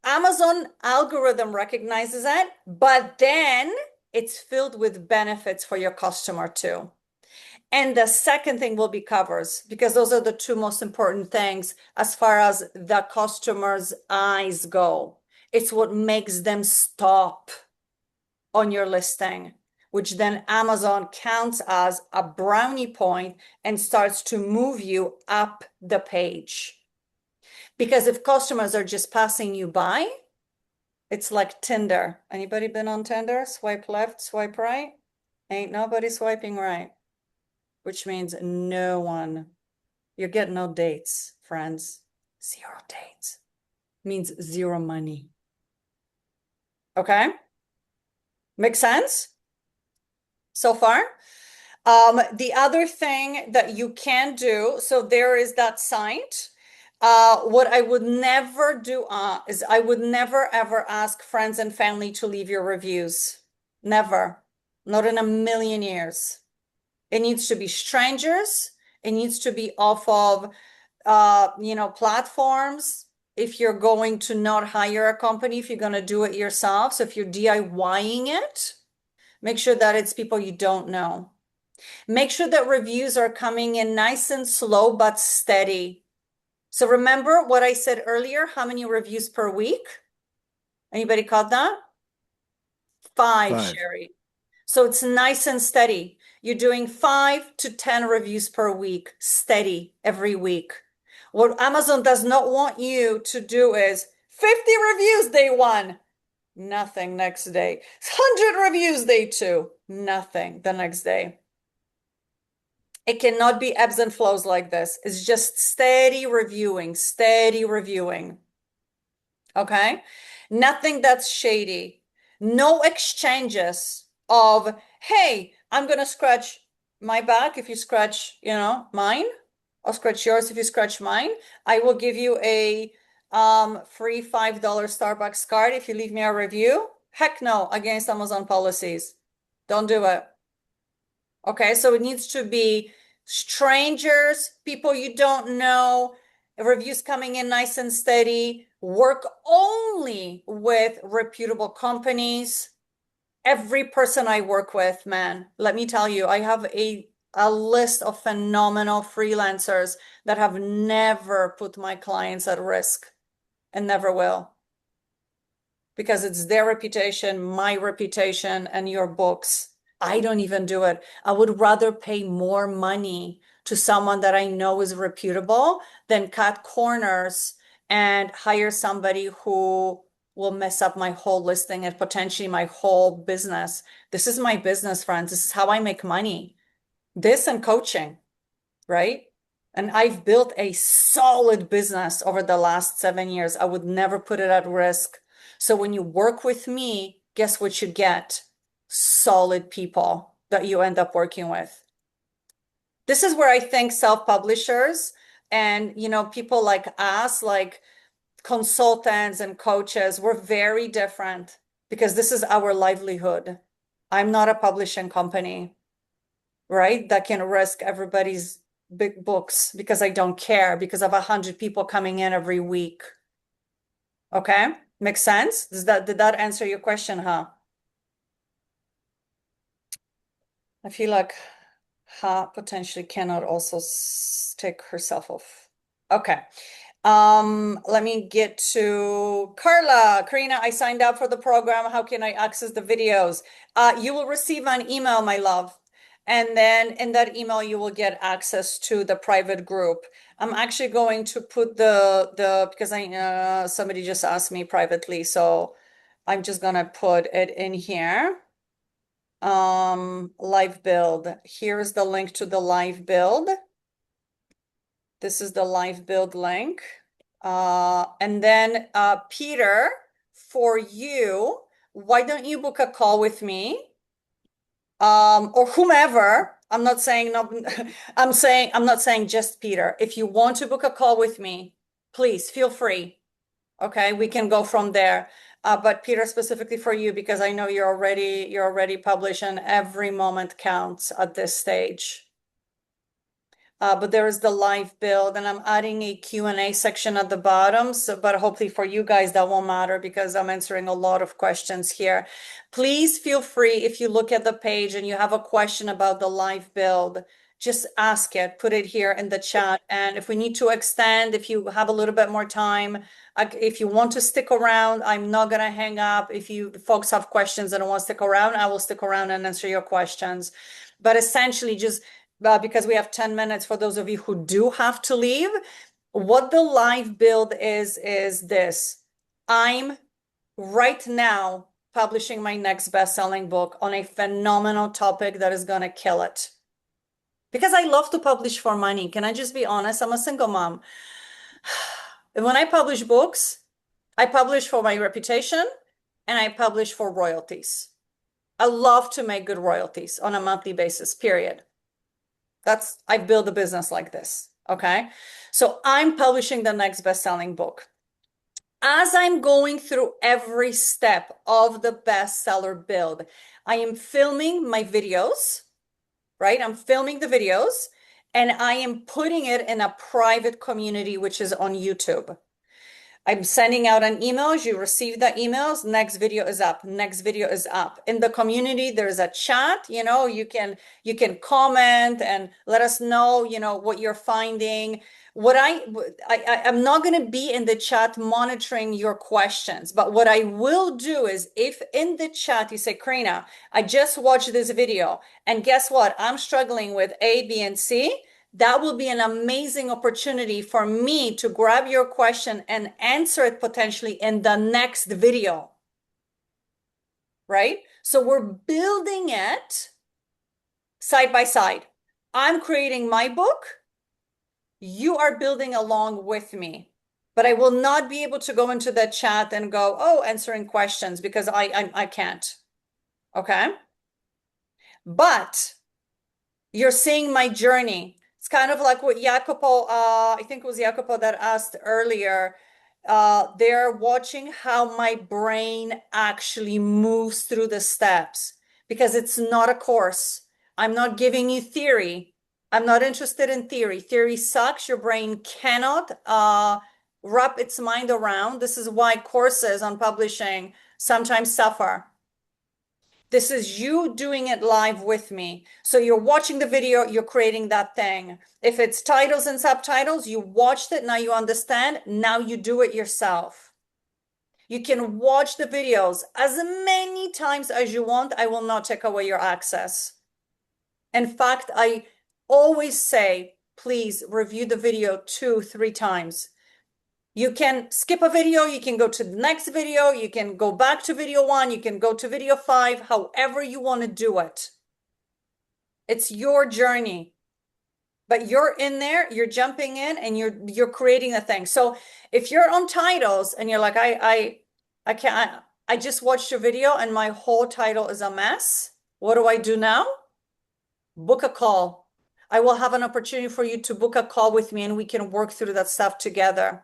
Amazon algorithm recognizes it, but then it's filled with benefits for your customer too. And the second thing will be covers, because those are the two most important things as far as the customer's eyes go. It's what makes them stop on your listing, which then Amazon counts as a brownie point and starts to move you up the page. Because if customers are just passing you by, it's like Tinder. Anybody been on Tinder? Swipe left, swipe right? Ain't nobody swiping right, which means no one. You're getting no dates, friends. 0 dates means 0 money. Okay? Make sense so far? The other thing that you can do, so there is that site. What I would never do is I would never ever ask friends and family to leave your reviews. Never. Not in a million years. It needs to be strangers. It needs to be off of, platforms. If you're going to not hire a company, if you're going to do it yourself. So if you're DIYing it, make sure that it's people you don't know. Make sure that reviews are coming in nice and slow, but steady. So remember what I said earlier, how many reviews per week? Anybody caught that? 5, Sherry. So it's nice and steady. You're doing 5 to 10 reviews per week, steady every week. What Amazon does not want you to do is 50 reviews day 1, nothing next day. 100 reviews day 2, nothing the next day. It cannot be ebbs and flows like this. It's just steady reviewing, steady reviewing. Okay? Nothing that's shady. No exchanges of, hey, I'm going to scratch my back if you scratch, mine. I'll scratch yours if you scratch mine. I will give you a free $5 Starbucks card if you leave me a review. Heck no, against Amazon policies. Don't do it. Okay, so it needs to be strangers, people you don't know, reviews coming in nice and steady, work only with reputable companies. Every person I work with, man, let me tell you, I have a list of phenomenal freelancers that have never put my clients at risk and never will. Because it's their reputation, my reputation, and your books. I don't even do it. I would rather pay more money to someone that I know is reputable than cut corners and hire somebody who will mess up my whole listing and potentially my whole business. This is my business, friends. This is how I make money. This and coaching, right? And I've built a solid business over the last 7 years. I would never put it at risk. So when you work with me, guess what you get? Solid people that you end up working with. This is where I think self-publishers and, people like us, like consultants and coaches, we're very different because this is our livelihood. I'm not a publishing company. right? That can risk everybody's big books because I don't care because of 100 people coming in every week. Okay, makes sense? Did that answer your question, huh? I feel like Ha potentially cannot also take herself off. Okay. Let me get to Carla. Karina, I signed up for the program. How can I access the videos? You will receive an email, my love. And then in that email, you will get access to the private group. I'm actually going to put because somebody just asked me privately, so I'm just gonna put it in here. Live build. Here's the link to the live build. This is the live build link. And then Peter, for you, why don't you book a call with me? Or whomever. I'm not saying no, I'm not saying just Peter. If you want to book a call with me, please feel free. Okay, we can go from there. But Peter, specifically for you, because I know you're already published and every moment counts at this stage. But there is the live build and I'm adding a Q&A section at the bottom. So, but hopefully for you guys, that won't matter because I'm answering a lot of questions here. Please feel free if you look at the page and you have a question about the live build, just ask it, put it here in the chat. And if we need to extend, if you have a little bit more time, if you want to stick around, I'm not going to hang up. If you folks have questions and don't want to stick around, I will stick around and answer your questions. But essentially just because we have 10 minutes for those of you who do have to leave, what the live build is this. I'm right now publishing my next best-selling book on a phenomenal topic that is going to kill it. Because I love to publish for money. Can I just be honest? I'm a single mom. And when I publish books, I publish for my reputation and I publish for royalties. I love to make good royalties on a monthly basis, period. I build a business like this. Okay. So I'm publishing the next best-selling book. As I'm going through every step of the bestseller build, I am filming my videos, right? I'm filming the videos and I am putting it in a private community, which is on YouTube. I'm sending out an email. You receive the emails. Next video is up. Next video is up. In the community, there's a chat. You can comment and let us know, what you're finding. I'm not going to be in the chat monitoring your questions, but what I will do is if in the chat you say, Karina, I just watched this video and guess what? I'm struggling with A, B, and C. That will be an amazing opportunity for me to grab your question and answer it potentially in the next video, right? So we're building it side by side. I'm creating my book. You are building along with me, but I will not be able to go into the chat and go, oh, answering questions because I can't. Okay. But you're seeing my journey. It's kind of like what Jacopo, I think it was Jacopo that asked earlier. They're watching how my brain actually moves through the steps because it's not a course. I'm not giving you theory. I'm not interested in theory. Theory sucks. Your brain cannot wrap its mind around. This is why courses on publishing sometimes suffer. This is you doing it live with me. So you're watching the video, you're creating that thing. If it's titles and subtitles, you watched it, now you understand, now you do it yourself. You can watch the videos as many times as you want. I will not take away your access. In fact, I always say, please review the video 2-3 times. You can skip a video, you can go to the next video, you can go back to video 1, you can go to video 5, however you want to do it. It's your journey. But you're in there, you're jumping in and you're creating a thing. So if you're on titles and you're like, I can't, I just watched your video and my whole title is a mess. What do I do now? Book a call. I will have an opportunity for you to book a call with me and we can work through that stuff together.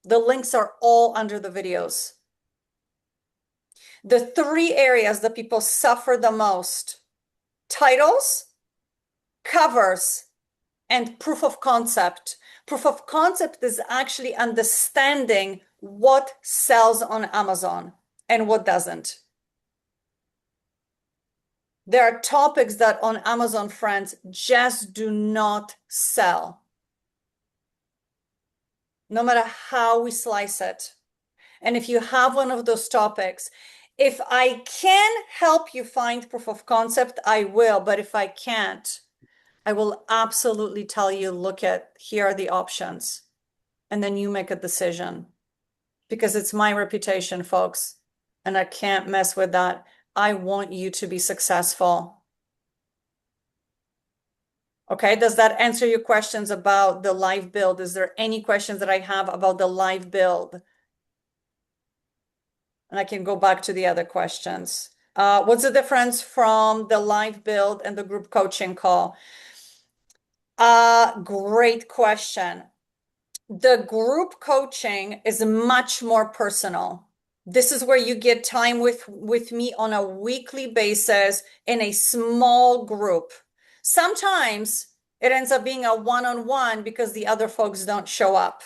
The links are all under the videos. The 3 areas that people suffer the most: titles, covers, and proof of concept. Proof of concept is actually understanding what sells on Amazon and what doesn't. There are topics that on Amazon, friends, just do not sell, no matter how we slice it. And if you have one of those topics, if I can help you find proof of concept, I will. But if I can't, I will absolutely tell you, look at, here are the options. And then you make a decision. Because it's my reputation, folks. And I can't mess with that. I want you to be successful. Okay, does that answer your questions about the live build? Is there any questions that I have about the live build? And I can go back to the other questions. What's the difference from the live build and the group coaching call? Great question. The group coaching is much more personal. This is where you get time with me on a weekly basis in a small group. Sometimes it ends up being a one-on-one because the other folks don't show up,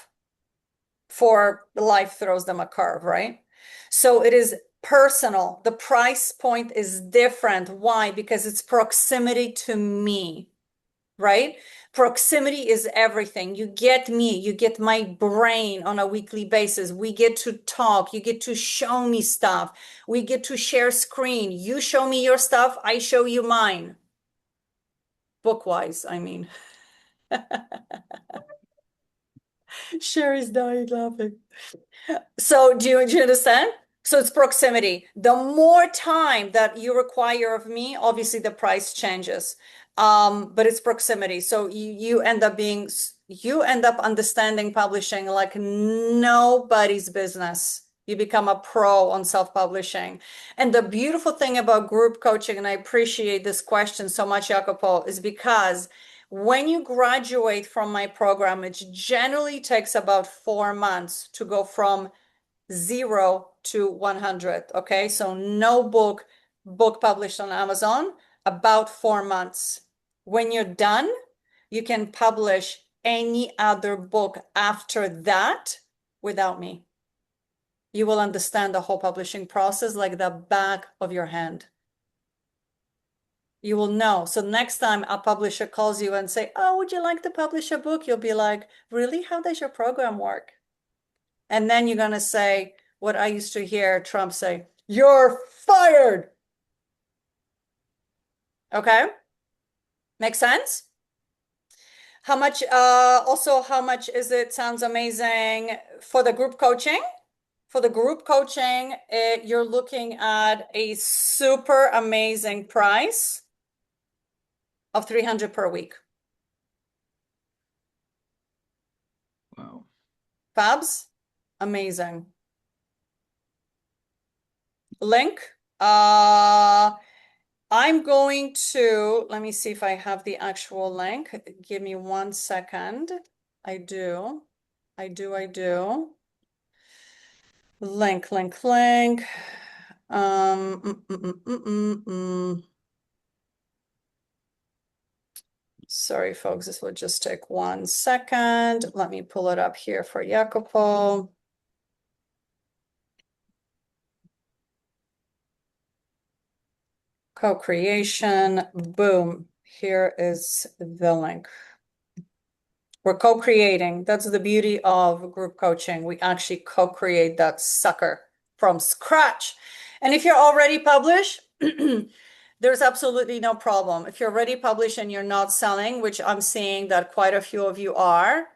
for life throws them a curve, right? So it is personal. The price point is different. Why? Because it's proximity to me, right? Proximity is everything. You get me, you get my brain on a weekly basis. We get to talk. You get to show me stuff. We get to share screen. You show me your stuff. I show you mine. Book-wise, I mean. Sherry's dying laughing. So do you understand? So it's proximity. The more time that you require of me, obviously the price changes. But it's proximity. So you end up understanding publishing like nobody's business. You become a pro on self-publishing. And the beautiful thing about group coaching, and I appreciate this question so much, Jacopo, is because when you graduate from my program, it generally takes about 4 months to go from 0 to 100. Okay, so no book published on Amazon, about 4 months. When you're done, you can publish any other book after that without me. You will understand the whole publishing process like the back of your hand. You will know. So next time a publisher calls you and say, oh, would you like to publish a book? You'll be like, really? How does your program work? And then you're going to say what I used to hear Trump say, you're fired. Okay. Make sense? How much, also, how much is it? Sounds amazing. For the group coaching? For the group coaching, you're looking at a super amazing price of $300 per week. Wow. Fabs, amazing. Link. I'm going to, let me see if I have the actual link. Give me 1 second. I do. Link. Sorry, folks, this will just take 1 second. Let me pull it up here for Jacopo. Co-creation, boom, here is the link. We're co-creating. That's the beauty of group coaching. We actually co-create that sucker from scratch. And if you're already published, there's absolutely no problem. If you're already published and you're not selling, which I'm seeing that quite a few of you are,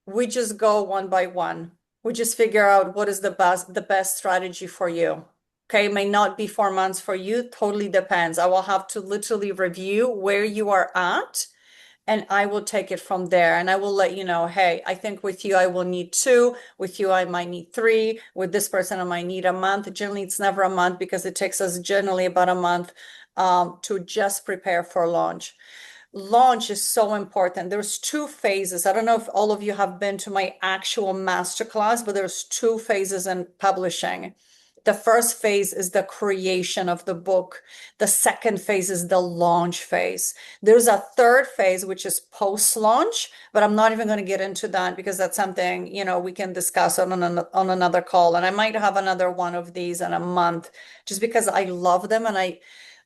we just go one by one. We just figure out what is the best strategy for you. Okay, it may not be 4 months for you, totally depends. I will have to literally review where you are at, and I will take it from there. And I will let you know, hey, I think with you, I will need 2. With you, I might need 3. With this person, I might need a month. Generally, it's never a month because it takes us generally about a month to just prepare for launch. Launch is so important. There's 2 phases. I don't know if all of you have been to my actual masterclass, but there's 2 phases in publishing. The first phase is the creation of the book. The second phase is the launch phase. There's a third phase, which is post-launch, but I'm not even going to get into that because that's something, we can discuss on another call. And I might have another one of these in a month just because I love them and I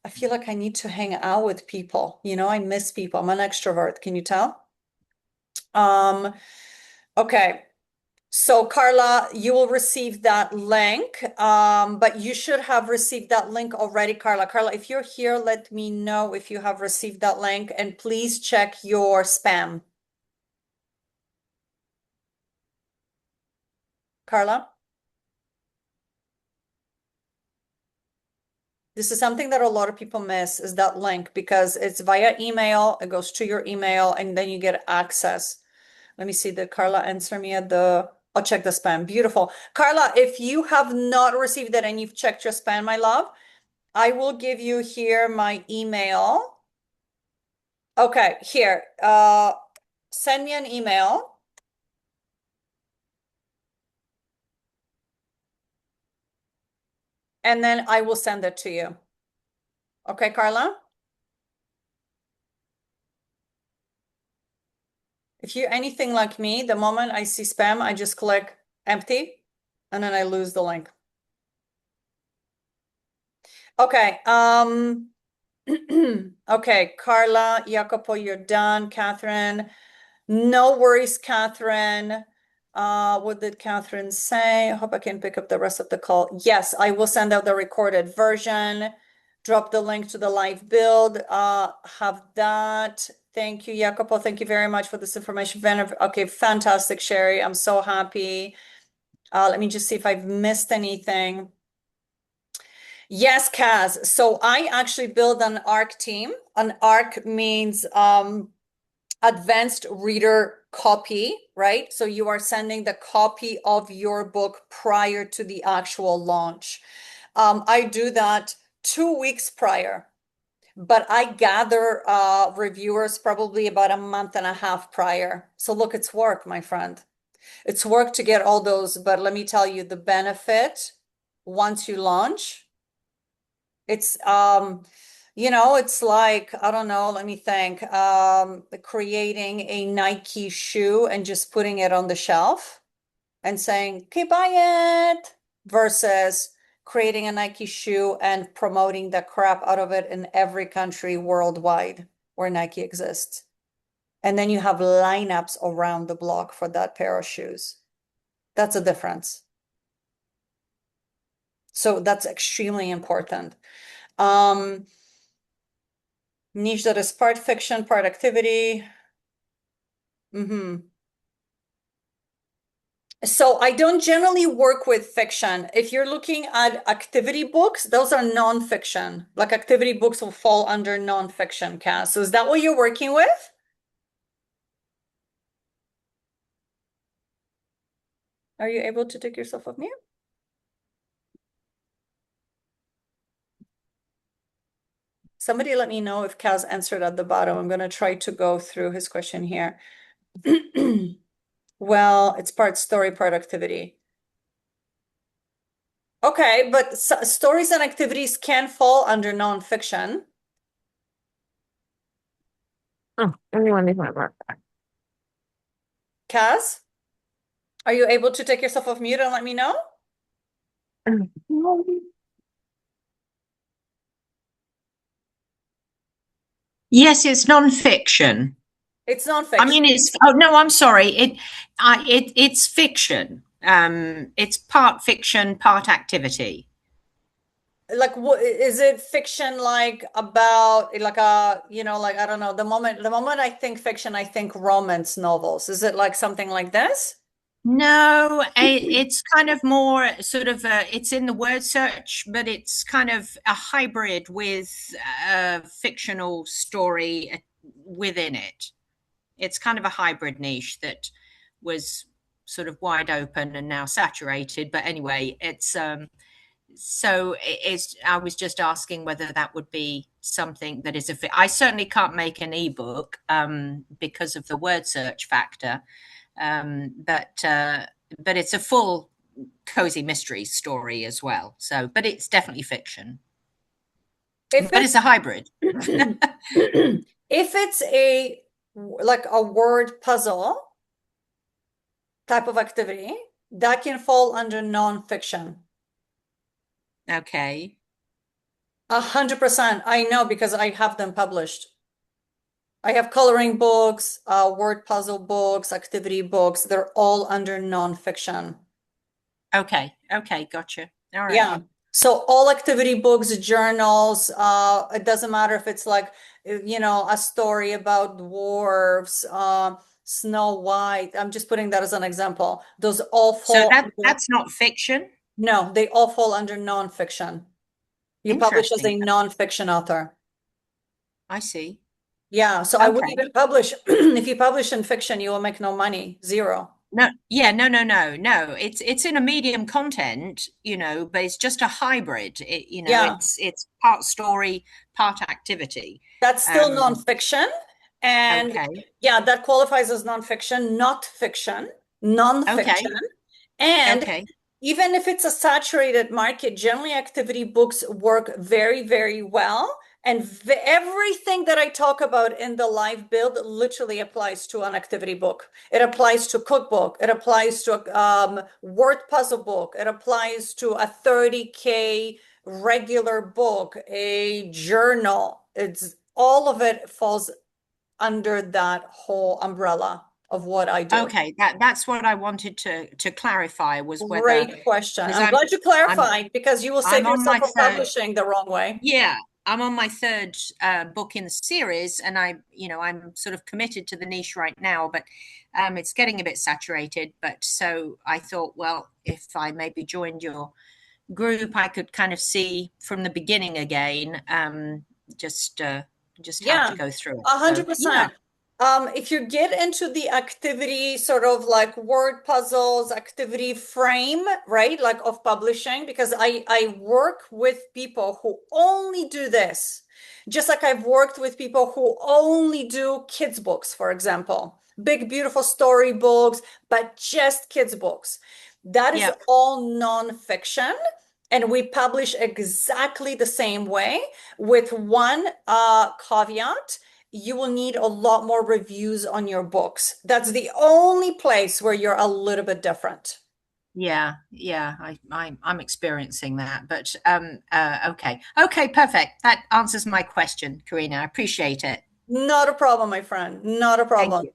feel like I need to hang out with people. I miss people. I'm an extrovert. Can you tell? Okay. So Carla, you will receive that link, but you should have received that link already, Carla. Carla, if you're here, let me know if you have received that link, and please check your spam. Carla? This is something that a lot of people miss, is that link, because it's via email, it goes to your email, and then you get access. Let me see, did Carla answer me at the... I'll check the spam. Beautiful. Carla, if you have not received it and you've checked your spam, my love, I will give you here my email. Okay, here. Send me an email. And then I will send it to you. Okay, Carla? If you're anything like me, the moment I see spam, I just click empty and then I lose the link. Okay, okay, Carla, Jacopo, you're done. Catherine, no worries, Catherine. What did Catherine say? I hope I can pick up the rest of the call. Yes, I will send out the recorded version. Drop the link to the live build. Have that. Thank you, Jacopo. Thank you very much for this information. Okay, fantastic, Sherry. I'm so happy. Let me just see if I've missed anything. Yes, Kaz. So I actually build an ARC team. An ARC means advanced reader copy, right? So you are sending the copy of your book prior to the actual launch. I do that 2 weeks prior, but I gather reviewers probably about a month and a half prior. So look, it's work, my friend. It's work to get all those, but let me tell you the benefit once you launch. It's it's like, I don't know, let me think, creating a Nike shoe and just putting it on the shelf and saying, okay, buy it, versus creating a Nike shoe and promoting the crap out of it in every country worldwide where Nike exists. And then you have lineups around the block for that pair of shoes. That's a difference. So that's extremely important. Niche that is part fiction, part activity. So I don't generally work with fiction. If you're looking at activity books, those are nonfiction. Like activity books will fall under nonfiction, Cass. So is that what you're working with? Are you able to take yourself off mute? Somebody let me know if Kaz answered at the bottom. I'm going to try to go through his question here. Well, it's part story, part activity. Okay, but stories and activities can fall under nonfiction. Oh, everyone leave my work. Kaz, are you able to take yourself off mute and let me know? Yes, it's non-fiction. It's nonfiction. I mean, I'm sorry. It's fiction. It's part fiction, part activity. Like, what is it? Fiction like about like a like, I don't know, the moment I think fiction, I think romance novels. Is it like something like this? No, it's kind of more sort of it's in the word search, but it's kind of a hybrid with a fictional story within it. It's kind of a hybrid niche that was sort of wide open and now saturated. But anyway, it's I was just asking whether that would be something that is I certainly can't make an ebook because of the word search factor. But it's a full cozy mystery story as well. So, but it's definitely fiction. If But it's a hybrid. if it's like a word puzzle type of activity, that can fall under nonfiction. Okay. 100%. I know because I have them published. I have coloring books, word puzzle books, activity books. They're all under nonfiction. Okay. Okay. Gotcha. All right. Yeah. So all activity books, journals, it doesn't matter if it's like, a story about dwarves, Snow White. I'm just putting that as an example. Those all So fall that's not fiction. no, they all fall under nonfiction. You publish as a Interesting. nonfiction author. I see. Yeah, so I wouldn't Okay. even publish if you publish in fiction, you will make no money, zero. No, yeah, no. It's in a medium content, but it's just a hybrid. Yeah. It's part story, part activity. That's still nonfiction. And Okay. yeah, that qualifies as nonfiction, not fiction, nonfiction. Okay. And Okay. even if it's a saturated market, generally activity books work very, very well. And everything that I talk about in the live build literally applies to an activity book. It applies to cookbook. It applies to a word puzzle book. It applies to a 30K regular book, a journal. It's all of it falls under that whole umbrella of what I do. Okay. That's what I wanted to clarify was whether, Great question. because I'm glad you clarified because you will save I'm on yourself my from third. publishing the wrong way. Yeah, I'm on my third book in the series, and I'm sort of committed to the niche right now, but it's getting a bit saturated. But so I thought, well, if I maybe joined your group, I could kind of see from the beginning again, just how Yeah, to go through it. 100%. If you get into the activity, sort of like word puzzles, activity frame, right? Like of publishing, because I work with people who only do this. Just like I've worked with people who only do kids books, for example, big, beautiful story books, but just kids books. That is Yep. all nonfiction. And we publish exactly the same way with one caveat. You will need a lot more reviews on your books. That's the only place where you're a little bit different. Yeah, I'm experiencing that, but okay, perfect. That answers my question, Karina. I appreciate it. Not a problem, my friend. Not a Thank problem. you.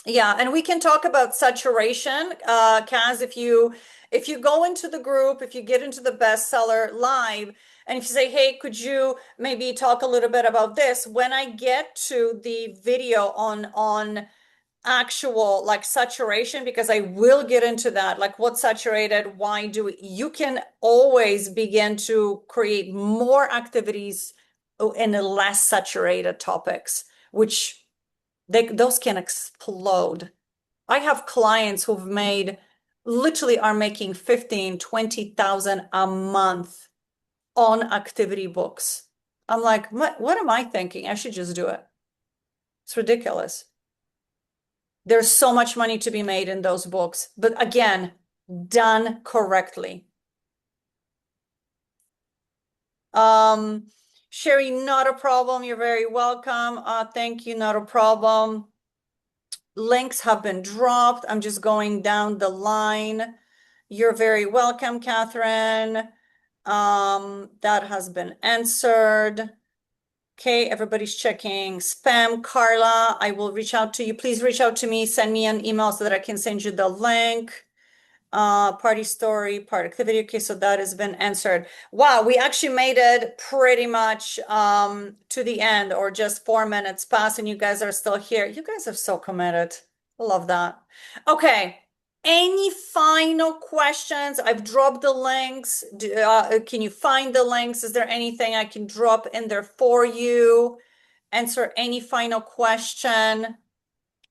Yeah, and we can talk about saturation. Kaz, if you go into the group, if you get into the bestseller live, and if you say, hey, could you maybe talk a little bit about this? When I get to the video on actual like saturation, because I will get into that, like what's saturated, why do you can always begin to create more activities in less saturated topics, which those can explode. I have clients who've made literally are making 15, 20,000 a month on activity books. I'm like, what am I thinking? I should just do it. It's ridiculous. There's so much money to be made in those books, but again, done correctly. Sherry, not a problem. You're very welcome. Thank you, not a problem. Links have been dropped. I'm just going down the line. You're very welcome, Catherine. That has been answered. Okay, everybody's checking spam. Carla, I will reach out to you. Please reach out to me. Send me an email so that I can send you the link. Party story, part activity. Okay, so that has been answered. Wow, we actually made it pretty much to the end, or just 4 minutes past, and you guys are still here. You guys are so committed. I love that. Okay. Any final questions? I've dropped the links. Can you find the links? Is there anything I can drop in there for you? Answer any final question.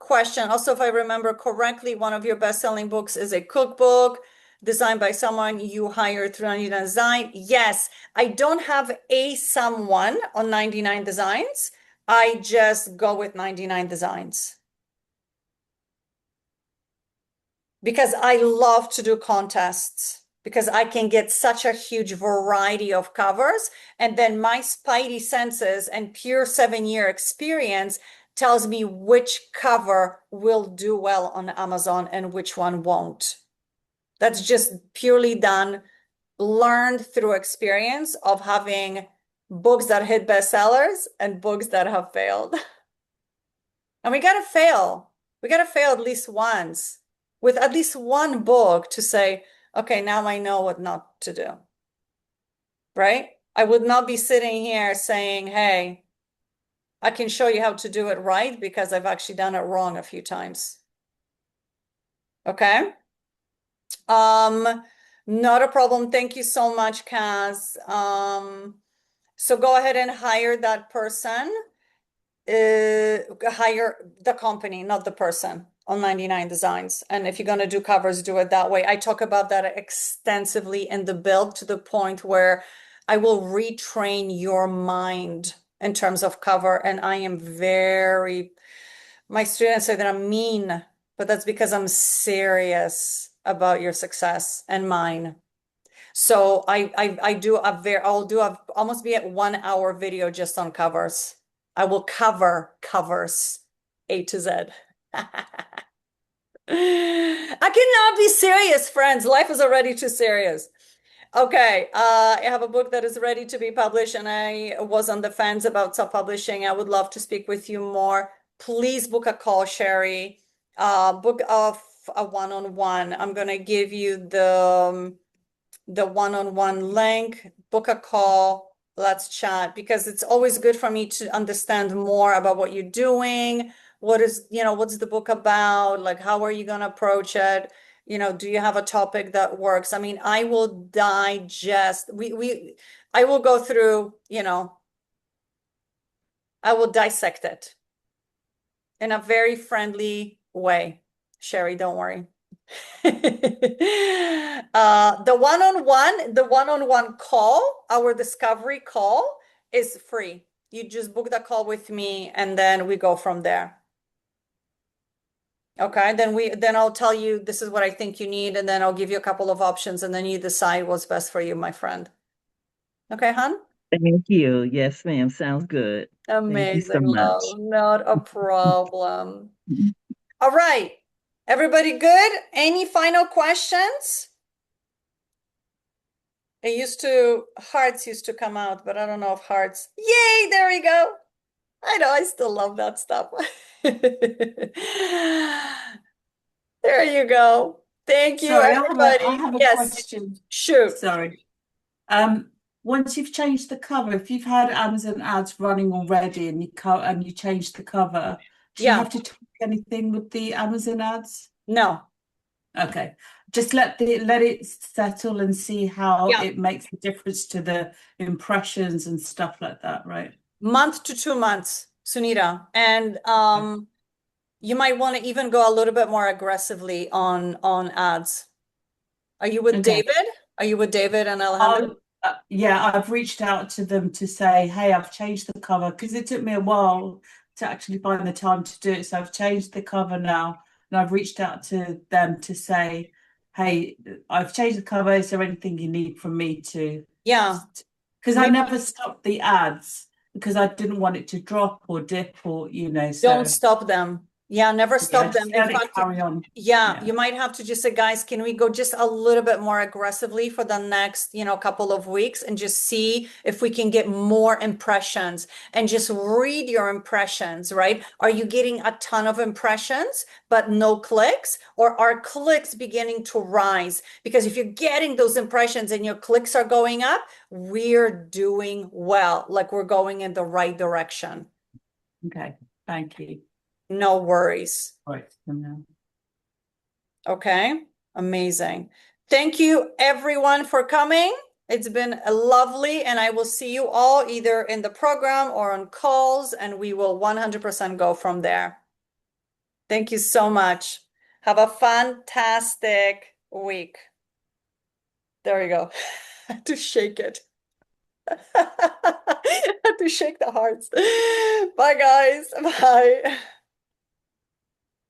Also, if I remember correctly, one of your best-selling books is a cookbook designed by someone you hired through 99 Design. Yes, I don't have a someone on 99 Designs. I just go with 99 Designs. because I love to do contests because I can get such a huge variety of covers. And then my spidey senses and pure 7-year experience tells me which cover will do well on Amazon and which one won't. That's just purely done, learned through experience of having books that hit bestsellers and books that have failed. And we gotta fail. We gotta fail at least once with at least one book to say, okay, now I know what not to do. Right? I would not be sitting here saying, hey, I can show you how to do it right because I've actually done it wrong a few times. Okay? Not a problem. Thank you so much, Kaz. So go ahead and hire that person. Hire the company, not the person, on 99 Designs. And if you're going to do covers, do it that way. I talk about that extensively in the build to the point where I will retrain your mind in terms of cover. And I am my students say that I'm mean, but that's because I'm serious about your success and mine. So I'll do almost be at 1 hour video just on covers. I will cover covers A to Z. I cannot be serious, friends. Life is already too serious. Okay, I have a book that is ready to be published, and I was on the fence about self-publishing. I would love to speak with you more. Please book a call, Sherry. Book of a one-on-one. I'm gonna give you the one-on-one link. Book a call. Let's chat because it's always good for me to understand more about what you're doing. What's the book about? Like, how are you gonna approach it? Do you have a topic that works? I mean, I will digest. I will go through. I will dissect it in a very friendly way. Sherry, don't worry. The one-on-one call, our discovery call, is free. You just book the call with me and then we go from there. Okay, then I'll tell you this is what I think you need, and then I'll give you a couple of options and then you decide what's best for you, my friend. Okay, hon? Thank you. Yes, ma'am. Sounds good. Thank you so Amazing, much. love. Not a problem. All right. Everybody good? Any final questions? Hearts used to come out, but I don't know if hearts. Yay, there we go. I know, I still love that stuff. There you go. Thank you, Sorry, everybody. I have a Yes, question. shoot. Sorry. Once you've changed the cover, if you've had Amazon ads running already and you change the cover, do you Yeah. have to tweak anything with the Amazon ads? No. Okay. Just let it settle and see how Yeah. it makes a difference to the impressions and stuff like that, right? Month to 2 months, Sunita. And you might want to even go a little bit more aggressively on ads. Are you with Okay. David? Are you with David and Alejandro? Yeah, I've reached out to them to say, hey, I've changed the cover because it took me a while to actually find the time to do it. So I've changed the cover now, and I've reached out to them to say, hey, I've changed the cover. Is there anything you need from me to? Yeah. Because I never stopped the ads because I didn't want it to drop or dip or, Don't stop them. Yeah, never stop them. just In let it fact, carry on. yeah, you might have to just say, guys, can we go just a little bit more aggressively for the next, couple of weeks and just see if we can get more impressions and just read your impressions, right? Are you getting a ton of impressions, but no clicks? Or are clicks beginning to rise? Because if you're getting those impressions and your clicks are going up, we're doing well, like we're going in the right direction. Okay, thank you. No worries. Right. Okay, amazing. Thank you everyone for coming. It's been lovely, and I will see you all either in the program or on calls, and we will 100% go from there. Thank you so much. Have a fantastic week. There you go. I had to shake it. I had to shake the hearts. Bye, guys. Bye.